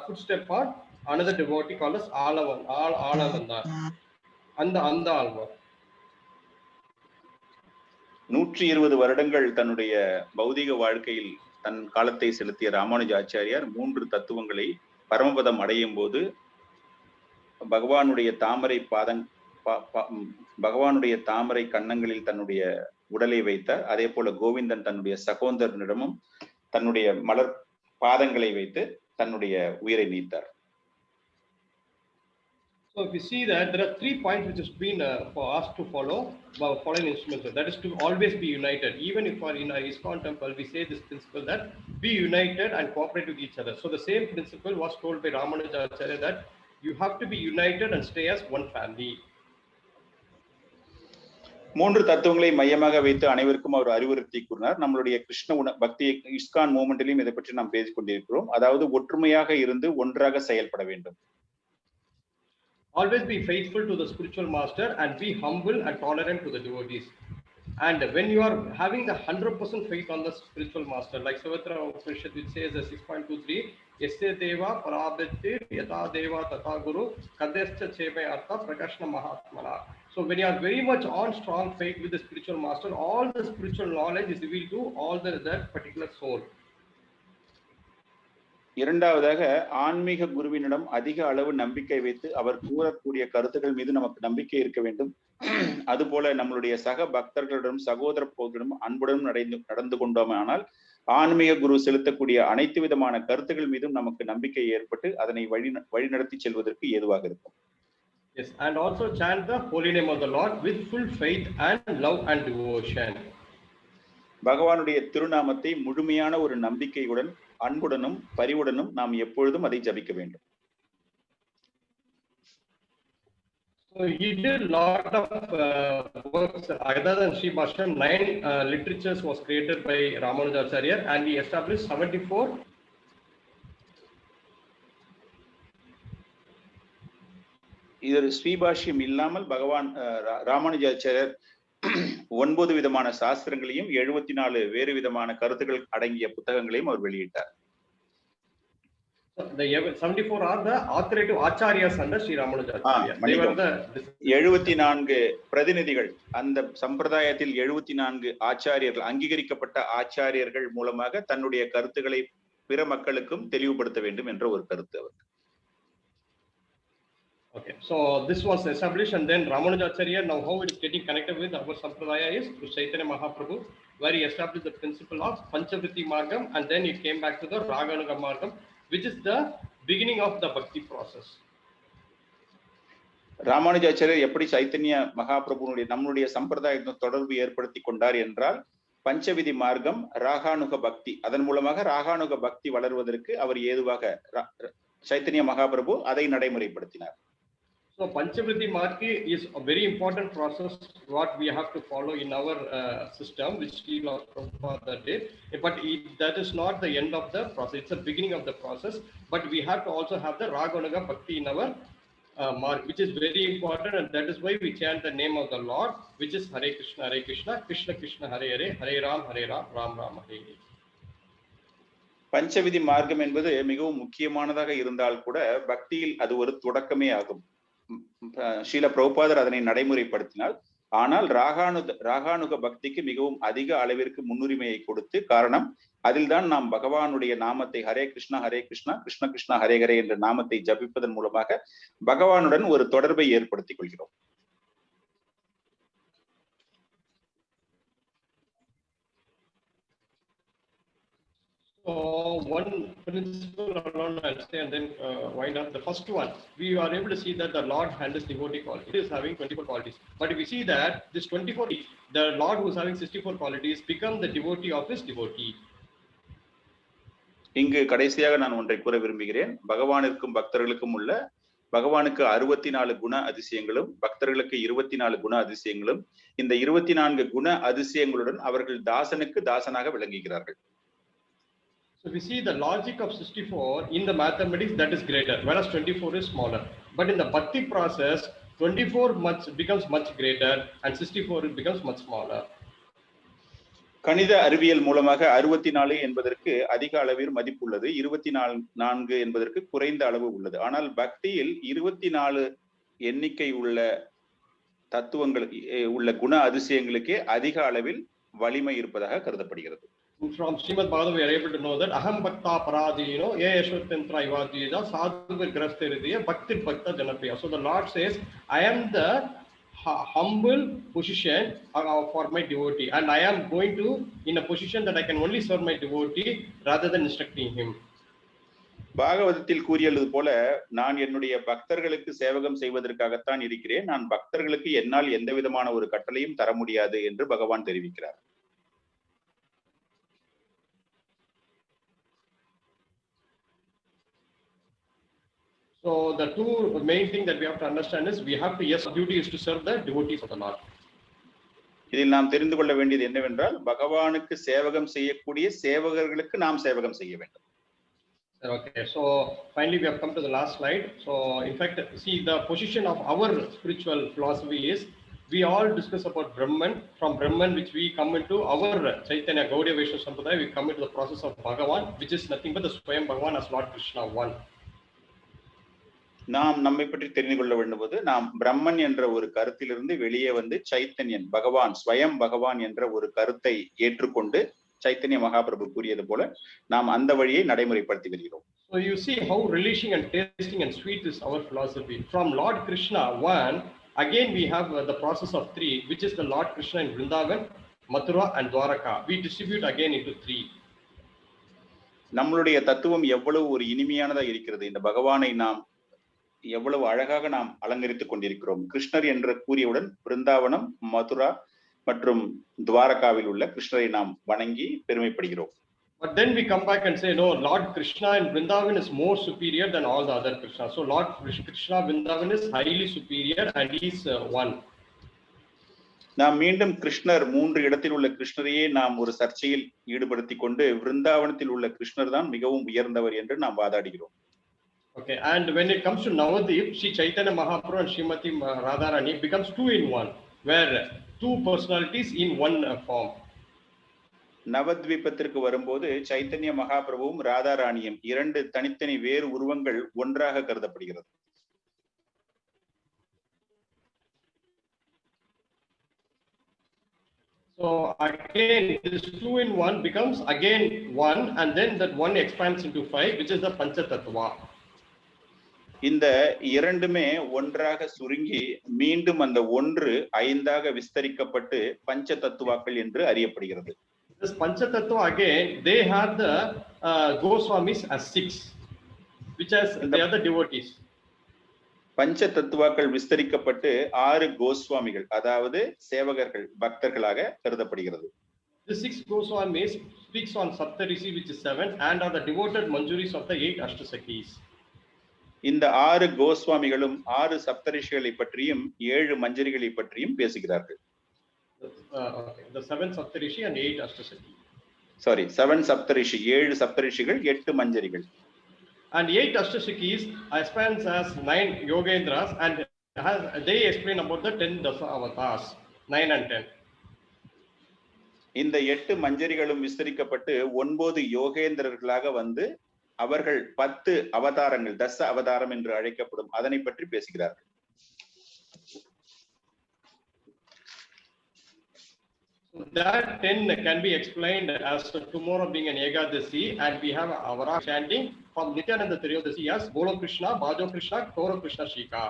footstep on another devotee called as Alavandar. அந்த ஆழ்வார் 120 வருடங்கள் தன்னுடைய பௌதிக வாழ்க்கையில் தன் காலத்தை செலுத்திய ராமானுஜாச்சாரியார் 3 தத்துவங்களை பரமபதம் அடையும் போது பகவானுடைய தாமரை கன்னங்களில் தன்னுடைய உடலை வைத்தார். அதே போல கோவிந்தன் தன்னுடைய சகோதரனிடமும் தன்னுடைய மலர் பாதங்களை வைத்து தன்னுடைய உயிரை நீத்தார். So if you see that there are 3 points which has been for us to follow while following instruments, that is to always be united. Even if in our ISKCON temple we say this principle that be united and cooperate with each other. So the same principle was told by Ramanujacharya that you have to be united and stay as one family. 3 தத்துவங்களை மையமாக வைத்து அனைவருக்கும் அவர் அறிவுறுத்தி கூறினார். நம்மளுடைய கிருஷ்ண பக்தி ISKCON மூமெண்டிலும் இதை பற்றி நாம் பேசிக் கொண்டிருக்கிறோம். அதாவது ஒற்றுமையாக இருந்து ஒன்றாக செயல்பட வேண்டும். Always be faithful to the spiritual master and be humble and tolerant to the devotees. And when you are having the 100% faith on the spiritual master, like Savitra Upanishad which says 6.23, Yasya Deva Parabhittir Yata Deva Tata Guru Kadescha Cheme Artha Prakashna Mahatmana. So when you are very much on strong faith with the spiritual master, all the spiritual knowledge is revealed to all that particular soul. இரண்டாவதாக ஆன்மீக குருவினிடம் அதிக அளவு நம்பிக்கை வைத்து அவர் கூறக்கூடிய கருத்துக்கள் மீது நமக்கு நம்பிக்கை இருக்க வேண்டும். அதுபோல நம்மளுடைய சக பக்தர்களிடம் சகோதர போதிடம் அன்புடன் நடந்து கொண்டோமானால் ஆன்மீக குரு செலுத்தக்கூடிய அனைத்து விதமான கருத்துக்கள் மீதும் நமக்கு நம்பிக்கை ஏற்பட்டு அதனை வழிநடத்தி செல்வதற்கு ஏதுவாக இருக்கும். Yes, and also chant the holy name of the Lord with full faith and love and devotion. பகவானுடைய திருநாமத்தை முழுமையான ஒரு நம்பிக்கையுடன் அன்புடனும் பரிவுடனும் நாம் எப்பொழுதும் அதை ஜபிக்க வேண்டும். So he did a lot of works other than Sri Bhashyam. 9 literatures was created by Ramanujacharya and he established 74 இது ஸ்ரீபாஷ்யம் இல்லாமல் பகவான் ராமானுஜாச்சாரியர் 9 விதமான சாஸ்திரங்களையும் 74 வேறு விதமான கருத்துக்கள் அடங்கிய புத்தகங்களையும் அவர் வெளியிட்டார். The 74 are the authoritative acharyas under Sri Ramanujacharya. 74 பிரதிநிதிகள், அந்த சம்பிரதாயத்தில் 74 ஆச்சாரியர்கள், அங்கீகரிக்கப்பட்ட ஆச்சாரியர்கள் மூலமாக தன்னுடைய கருத்துக்களை பிற மக்களுக்கும் தெளிவுபடுத்த வேண்டும் என்ற ஒரு கருத்து அவர். Okay, so this was established and then Ramanujacharya, now how it is getting connected with our sampradaya is through Chaitanya Mahaprabhu, where he established the principle of Panchavritti Margam and then it came back to the Raganuga Margam, which is the beginning of the bhakti process. Ramanujacharya எப்படி சைத்தன்ய மகாபிரபுனுடைய நம்முடைய சம்பிரதாயத்துடன் தொடர்பு ஏற்படுத்தி கொண்டார் என்றால் பஞ்சவிதி மார்க்கம், ராகானுக பக்தி, அதன் மூலமாக ராகானுக பக்தி வளர்வதற்கு அவர் ஏதுவாக சைத்தன்ய மகாபிரபு அதை நடைமுறைப்படுத்தினார். So Panchavritti Margi is a very important process what we have to follow in our system, which Srila Prabhupada did. But that is not the end of the process. It's the beginning of the process. But we have to also have the Raganuga Bhakti in our mark, which is very important, and that is why we chant the name of the Lord, which is Hare Krishna, Krishna Krishna, Hare Hare, Hare Ram, Ram Ram, Hare Hare. பஞ்சவிதி மார்க்கம் என்பது மிகவும் முக்கியமானதாக இருந்தால் கூட பக்தியில் அது ஒரு தொடக்கமே ஆகும். ஸ்ரீல பிரபுபாதர் அதனை நடைமுறைப்படுத்தினால், ஆனால் ராகானுக பக்திக்கு மிகவும் அதிக அளவிற்கு முன்னுரிமையை கொடுத்து, காரணம் அதில்தான் நாம் பகவானுடைய நாமத்தை ஹரே கிருஷ்ணா கிருஷ்ண கிருஷ்ணா ஹரே ஹரே என்ற நாமத்தை ஜபிப்பதன் மூலமாக பகவானுடன் ஒரு தொடர்பை ஏற்படுத்திக் கொள்கிறோம். So one principle alone I'll say and then wind up. The first one, we are able to see that the Lord handles devotee quality. It is having 24 qualities. But if we see that this 24, the Lord who is having 64 qualities become the devotee of his devotee. இங்கு கடைசியாக நான் ஒன்றை கூற விரும்புகிறேன். பகவானிற்கும் பக்தர்களுக்கும் உள்ள பகவானுக்கு 64 குண அதிசயங்களும் பக்தர்களுக்கு 24 குண அதிசயங்களும் இந்த 24 குண அதிசயங்களுடன் அவர்கள் தாசனுக்கு தாசனாக விளங்குகிறார்கள். So we see the logic of 64 in the mathematics, that is greater, whereas 24 is smaller. But in the bhakti process, 24 becomes much greater and 64 becomes much smaller. கணித அறிவியல் மூலமாக 64 என்பதற்கு அதிக அளவில் மதிப்புள்ளது, 24 என்பதற்கு குறைந்த அளவு உள்ளது. ஆனால் பக்தியில் 24 எண்ணிக்கை உள்ள தத்துவங்கள் உள்ள குண அதிசயங்களுக்கே அதிக அளவில் வலிமை இருப்பதாக கருதப்படுகிறது. From Srimad Bhagavatam we are able to know that aham bhakta paradino ye yashvatantra ivadiyada sadhu grasthiriya bhakti bhakta janapriya. So the Lord says, I am the humble position for my devotee and I am going to in a position that I can only serve my devotee rather than instructing him. பாகவதத்தில் கூறியது போல நான் என்னுடைய பக்தர்களுக்கு சேவகம் செய்வதற்காகத்தான் இருக்கிறேன், நான் பக்தர்களுக்கு என்னால் எந்த விதமான ஒரு கட்டளையும் தர முடியாது என்று பகவான் தெரிவிக்கிறார். So the two main thing that we have to understand is we have to, yes, duty is to serve the devotees of the Lord. இதில் நாம் தெரிந்து கொள்ள வேண்டியது என்னவென்றால் பகவானுக்கு சேவகம் செய்யக்கூடிய சேவகர்களுக்கு நாம் சேவகம் செய்ய வேண்டும். Okay, so finally we have come to the last slide. So in fact, see, the position of our spiritual philosophy is we all discuss about Brahman. From Brahman, which we come into our Chaitanya Gaudiya Vaishnava Sampradaya, we come into the process of Bhagavan, which is nothing but the Swayam Bhagavan as Lord Krishna one. நாம் நம்மை பற்றி தெரிந்து கொள்ள வேண்டும்போது நாம் பிரம்மன் என்ற ஒரு கருத்திலிருந்து வெளியே வந்து சைத்தன்யன் பகவான் ஸ்வயம் பகவான் என்ற ஒரு கருத்தை ஏற்றுக்கொண்டு சைத்தன்ய மகாபிரபு கூறியது போல நாம் அந்த வழியை நடைமுறைப்படுத்தி வருகிறோம். So you see how relishing and tasting and sweet is our philosophy. From Lord Krishna one, again we have the process of three, which is the Lord Krishna in Vrindavan, Mathura and Dwaraka. We distribute again into three. நம்மளுடைய தத்துவம் எவ்வளவு ஒரு இனிமையானதா இருக்கிறது. இந்த பகவானை நாம் எவ்வளவு அழகாக நாம் அலங்கரித்துக் கொண்டிருக்கிறோம். கிருஷ்ணர் என்று கூறியவுடன் பிருந்தாவனம், மதுரா மற்றும் துவாரகாவில் உள்ள கிருஷ்ணரை நாம் வணங்கி பெருமைப்படுகிறோம். But then we come back and say, no, Lord Krishna in Vrindavan is more superior than all the other Krishna. So Lord Krishna Vrindavan is highly superior and he is one. நாம் மீண்டும் கிருஷ்ணர் 3 இடத்தில் உள்ள கிருஷ்ணரையே நாம் ஒரு சர்ச்சையில் ஈடுபடுத்திக் கொண்டு விருந்தாவனத்தில் உள்ள கிருஷ்ணர் தான் மிகவும் உயர்ந்தவர் என்று நாம் வாதாடுகிறோம். Okay, and when it comes to Navadvip, Sri Chaitanya Mahaprabhu and Srimati Radharani becomes two in one, where two personalities in one form. நவத்வீபத்திற்கு வரும்போது சைத்தன்ய மகாபிரபுவும் ராதாராணியும் 2 தனித்தனி வேறு உருவங்கள் ஒன்றாக கருதப்படுகிறது. So again, this 2 in 1 becomes again 1, and then that 1 expands into 5, which is the Panchatattva. இந்த இரண்டுமே ஒன்றாக சுருங்கி மீண்டும் அந்த 1 5ஆக விஸ்தரிக்கப்பட்டு பஞ்ச தத்துவாக்கள் என்று அறியப்படுகிறது. This Panchatattva again, they have the Goswamis as 6, which has the other devotees. பஞ்ச தத்துவாக்கள் விஸ்தரிக்கப்பட்டு 6 கோஸ்வாமிகள் அதாவது சேவகர்கள் பக்தர்களாக கருதப்படுகிறது. The 6 Goswamis speaks on Saptarishi, which is 7, and are the devoted Manjuris of the 8 Ashtasakis. இந்த 6 கோஸ்வாமிகளும் 6 சப்தரிஷிகளை பற்றியும் 7 மஞ்சரிகளை பற்றியும் பேசுகிறார்கள். Okay, the 7 Saptarishi and 8 Ashtasaki. Sorry, 7 Saptarishi, 7 சப்தரிஷிகள், 8 மஞ்சரிகள். And 8 Ashtasakis spans as 9 Yogendras, and they explain about the 10 Dasa avatars, 9 and 10. இந்த 8 மஞ்சரிகளும் விஸ்தரிக்கப்பட்டு 9 யோகேந்திரர்களாக வந்து அவர்கள் 10 அவதாரங்கள் தச அவதாரம் என்று அழைக்கப்படும் அதனை பற்றி பேசுகிறார்கள். That 10 can be explained as tomorrow being an Ekadasi, and we have our chanting from Nityananda Triyodasi as Bolo Krishna, Bhajo Krishna, Koro Krishna Shika.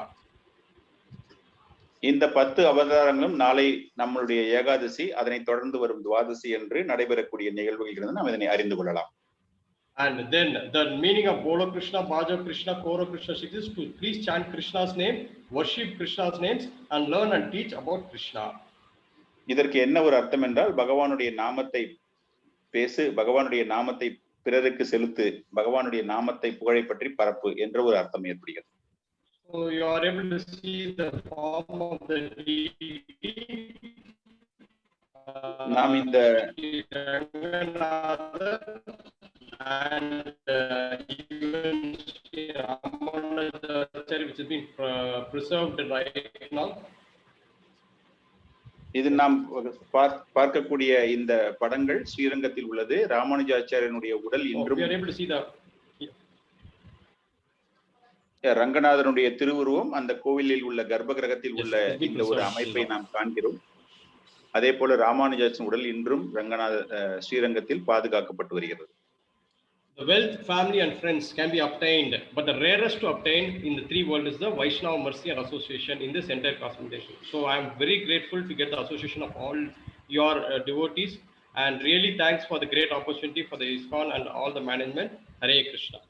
இந்த 10 அவதாரங்களும் நாளை நம்மளுடைய ஏகாதசி, அதனை தொடர்ந்து வரும் துவாதசி என்று நடைபெறக்கூடிய நிகழ்வுகள் இருந்து நாம் இதனை அறிந்து கொள்ளலாம். And then the meaning of Bolo Krishna, Bhajo Krishna, Koro Krishna Shika is to please chant Krishna's name, worship Krishna's names, and learn and teach about Krishna. இதற்கு என்ன ஒரு அர்த்தம் என்றால், பகவானுடைய நாமத்தை பேசு, பகவானுடைய நாமத்தை பிறருக்கு செலுத்து, பகவானுடைய நாமத்தை புகழை பற்றி பரப்பு என்ற ஒரு அர்த்தம் ஏற்படுகிறது. So you are able to see the form of the deity. நாம் இந்த and even which has been preserved right now. இது நாம் பார்க்கக்கூடிய இந்த படங்கள் ஸ்ரீரங்கத்தில் உள்ளது. ராமானுஜாச்சாரியனுடைய உடல் இன்றும் ரங்கநாதனுடைய திருவுருவம் அந்த கோவிலில் உள்ள கர்ப்ப கிரகத்தில் உள்ள இந்த ஒரு அமைப்பை நாம் காண்கிறோம். அதே போல ராமானுஜாச்சின் உடல் இன்றும் ஸ்ரீரங்கத்தில் பாதுகாக்கப்பட்டு வருகிறது. The wealth, family and friends can be obtained, but the rarest to obtain in the three worlds is the Vaishnava mercy and association in this entire cosmology. So I am very grateful to get the association of all your devotees, and really thanks for the great opportunity for the ISKCON and all the management. Hare Krishna.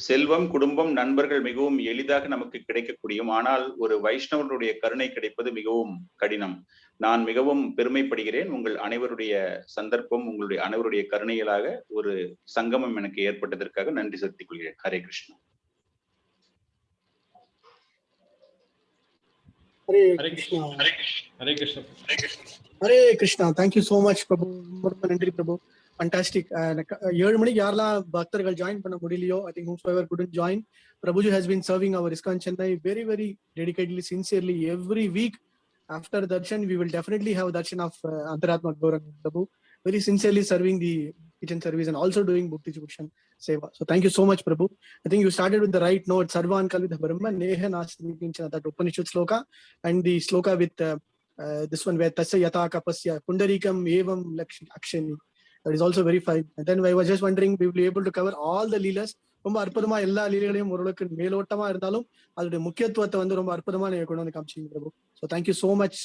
செல்வம், குடும்பம், நண்பர்கள் மிகவும் எளிதாக நமக்கு கிடைக்கக்கூடியும், ஆனால் ஒரு வைஷ்ணவனுடைய கருணை கிடைப்பது மிகவும் கடினம். நான் மிகவும் பெருமைப்படுகிறேன். உங்கள் அனைவருடைய சந்தர்ப்பம், உங்களுடைய அனைவருடைய கருணைகளாக ஒரு சங்கமம் எனக்கு ஏற்பட்டதற்காக நன்றி செலுத்திக் கொள்கிறேன். Hare Krishna. Hare Krishna. Hare Krishna. Hare Krishna. Thank you so much, Prabhu. Nandri Prabhu. Fantastic. 7 மணிக்கு யாரெல்லாம் பக்தர்கள் ஜாயின் பண்ண முடியலையோ, I think whosoever couldn't join, Prabhuji has been serving our ISKCON Chennai very, very dedicatedly, sincerely. Every week after darshan, we will definitely have darshan of Antaratma Gauranga Prabhu, very sincerely serving the kitchen service and also doing Bhakti Bhushan Seva. So thank you so much, Prabhu. I think you started with the right note, Sarvan Kalvita Brahma, Neha Nasti Kinchana, that Upanishad sloka, and the sloka with this one where Tasya Yata Kapasya, Pundarikam Evam Akshani. That is also very fine. And then I was just wondering, we will be able to cover all the leelas. ரொம்ப அற்புதமா எல்லா லீலைகளையும் ஓரளவுக்கு மேலோட்டமா இருந்தாலும் அதோட முக்கியத்துவத்தை வந்து ரொம்ப அற்புதமா நீங்க கொண்டு வந்து காமிச்சீங்க பிரபு. So thank you so much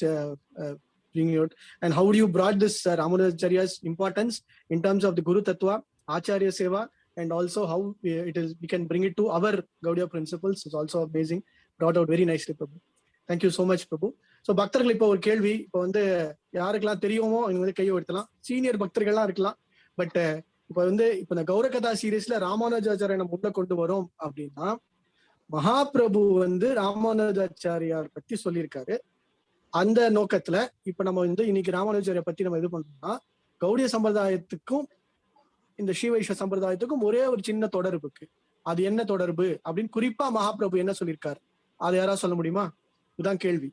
bringing out. And how you brought this Ramanujacharya's importance in terms of the Guru Tattva, Acharya Seva, and also how we can bring it to our Gaudiya principles is also amazing. Brought out very nicely, Prabhu. Thank you so much, Prabhu. So பக்தர்கள் இப்போ ஒரு கேள்வி, இப்போ வந்து யாருக்கெல்லாம் தெரியுமோ அவங்க வந்து கையை உயர்த்தலாம், சீனியர் பக்தர்கள்லாம் இருக்கலாம். பட் இப்போ வந்து இப்போ இந்த கௌரகதா சீரீஸ்ல ராமானுஜாச்சாரிய நம்ம உள்ள கொண்டு வரோம் அப்படின்னா, மகாபிரபு வந்து ராமானுஜாச்சாரியார் பத்தி சொல்லியிருக்காரு. அந்த நோக்கத்துல இப்ப நம்ம வந்து இன்னைக்கு ராமானுஜாச்சாரிய பத்தி நம்ம இது பண்றோம்னா, கௌடிய சம்பிரதாயத்துக்கும் இந்த ஸ்ரீவைஷ்ணவ சம்பிரதாயத்துக்கும் ஒரே ஒரு சின்ன தொடர்பு இருக்கு. அது என்ன தொடர்பு அப்படின்னு குறிப்பா மகாபிரபு என்ன சொல்லியிருக்காரு, அதை யாராவது சொல்ல முடியுமா? இதுதான் கேள்வி.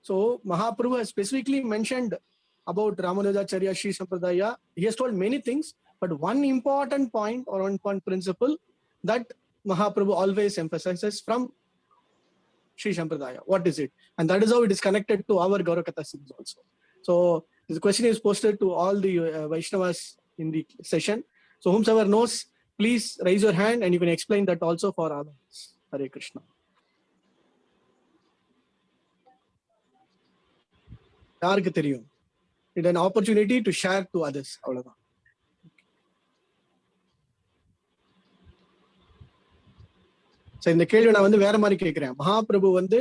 So Mahaprabhu has specifically mentioned about Ramanujacharya Sri Sampradaya. He has told many things, but one important point or one point principle that Mahaprabhu always emphasizes from Sri Sampradaya. What is it? And that is how it is connected to our Gaurakatha series also. So this question is posted to all the Vaishnavas in the session. So whomsoever knows, please raise your hand and you can explain that also for others. Hare Krishna. யாருக்கு தெரியும்? It's an opportunity to share to others. அவ்வளவுதான். So இந்த கேள்வி நான் வந்து வேற மாதிரி கேட்கிறேன். மகாபிரபு வந்து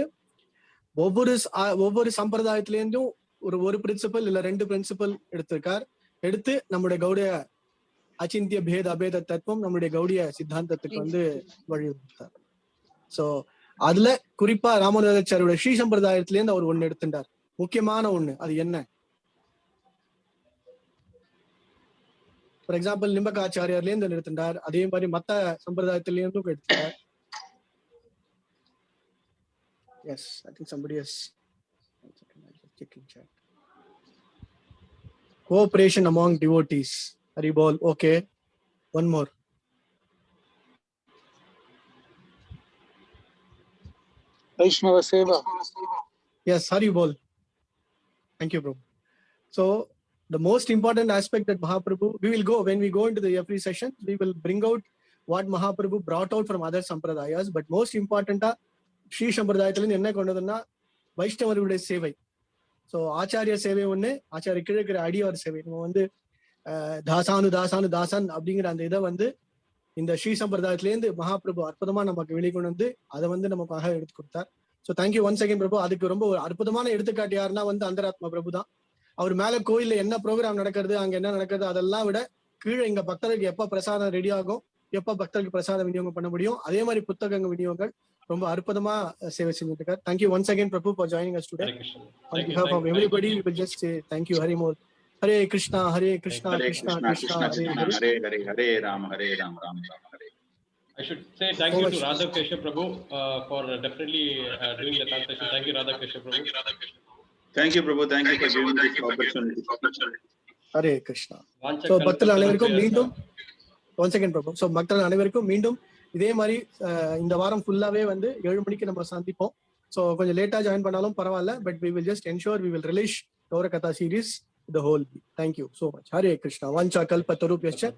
ஒவ்வொரு சம்பிரதாயத்தில இருந்தும் ஒரு பிரின்சிபல் இல்ல 2 பிரின்சிபல் எடுத்திருக்கார். எடுத்து நம்முடைய கௌடிய அச்சிந்திய பேத அபேத தத்துவம், நம்முடைய கௌடிய சித்தாந்தத்துக்கு வந்து வழிவகுத்தார். சோ அதுல குறிப்பா ராமானுஜாச்சாரியோட ஸ்ரீ சம்பிரதாயத்தில இருந்து அவர் ஒண்ணு எடுத்துட்டார், முக்கியமான ஒண்ணு. அது என்ன? ஃபார் எக்ஸாம்பிள் நிம்பகாச்சாரியார்ல இருந்து எடுத்துட்டார், அதே மாதிரி மத்த சம்பிரதாயத்தில இருந்தும் எடுத்துட்டார். Yes, I think somebody has checking chat. Cooperation among devotees. Hari bol. Okay, one more. Vaishnava Seva. Yes, Hari bol. Thank you, bro. So the most important aspect that Mahaprabhu, we will go, when we go into the every session, we will bring out what Mahaprabhu brought out from other sampradayas. But most important, Sri Sampradayathilu enna kondadunna வைஷ்ணவர்களுடைய சேவை. So ஆச்சாரிய சேவை ஒண்ணு, ஆச்சாரிய கீழே இருக்கிற அடியார் சேவை. நம்ம வந்து தாசான் அப்படிங்கிற அந்த இதை வந்து இந்த ஸ்ரீ சம்பிரதாயத்திலேருந்து மகாபிரபு அற்புதமா நமக்கு வெளிக்கொண்டு வந்து அதை வந்து நமக்காக எடுத்து கொடுத்தார். ஸோ தேங்க்யூ ஒன்ஸ் அகைன் பிரபு. அதுக்கு ரொம்ப ஒரு அற்புதமான எடுத்துக்காட்டு யாருன்னா வந்து அந்தராத்மா பிரபு தான். அவர் மேல கோயில்ல என்ன ப்ரோக்ராம் நடக்கிறது, அங்க என்ன நடக்கிறது, அதெல்லாம் விட கீழே இங்க பக்தருக்கு எப்ப பிரசாதம் ரெடி ஆகும், எப்ப பக்தருக்கு பிரசாதம் விநியோகம் பண்ண முடியும், அதே மாதிரி புத்தகங்க விநியோகங்கள் ரொம்ப அற்புதமா சேவை செஞ்சுட்டு இருக்கார். Thank you once again Prabhu for joining us today. On behalf of everybody, we will just say thank you very much. Hare Krishna, Krishna Krishna, Hare Hare, Hare Rama, Rama Rama, Hare. I should say thank you to Radha Keshav Prabhu for definitely doing the translation. Thank you, Radha Keshav Prabhu. Thank you, Prabhu. Thank you for giving this opportunity. Hare Krishna. So பக்தர்கள் அனைவருக்கும் மீண்டும் once again பிரபு. So பக்தர்கள் அனைவருக்கும் மீண்டும் இதே மாதிரி இந்த வாரம் ஃபுல்லாவே வந்து 7 மணிக்கு நம்ம சந்திப்போம். ஸோ கொஞ்சம் லேட்டா ஜாயின் பண்ணாலும் பரவாயில்ல, but we will just ensure we will release Gaura Katha series the whole week. Thank you so much. Hare Krishna. Vancha kalpatarubhyascha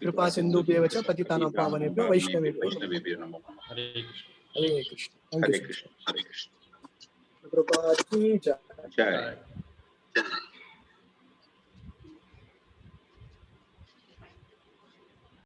kripa sindubhyevacha patitanam pavanebhyo vaishnavebhyo namo. Hare Krishna. Hare Krishna. Hare Krishna. Hare Krishna. Prabhupada ki jai. Jai.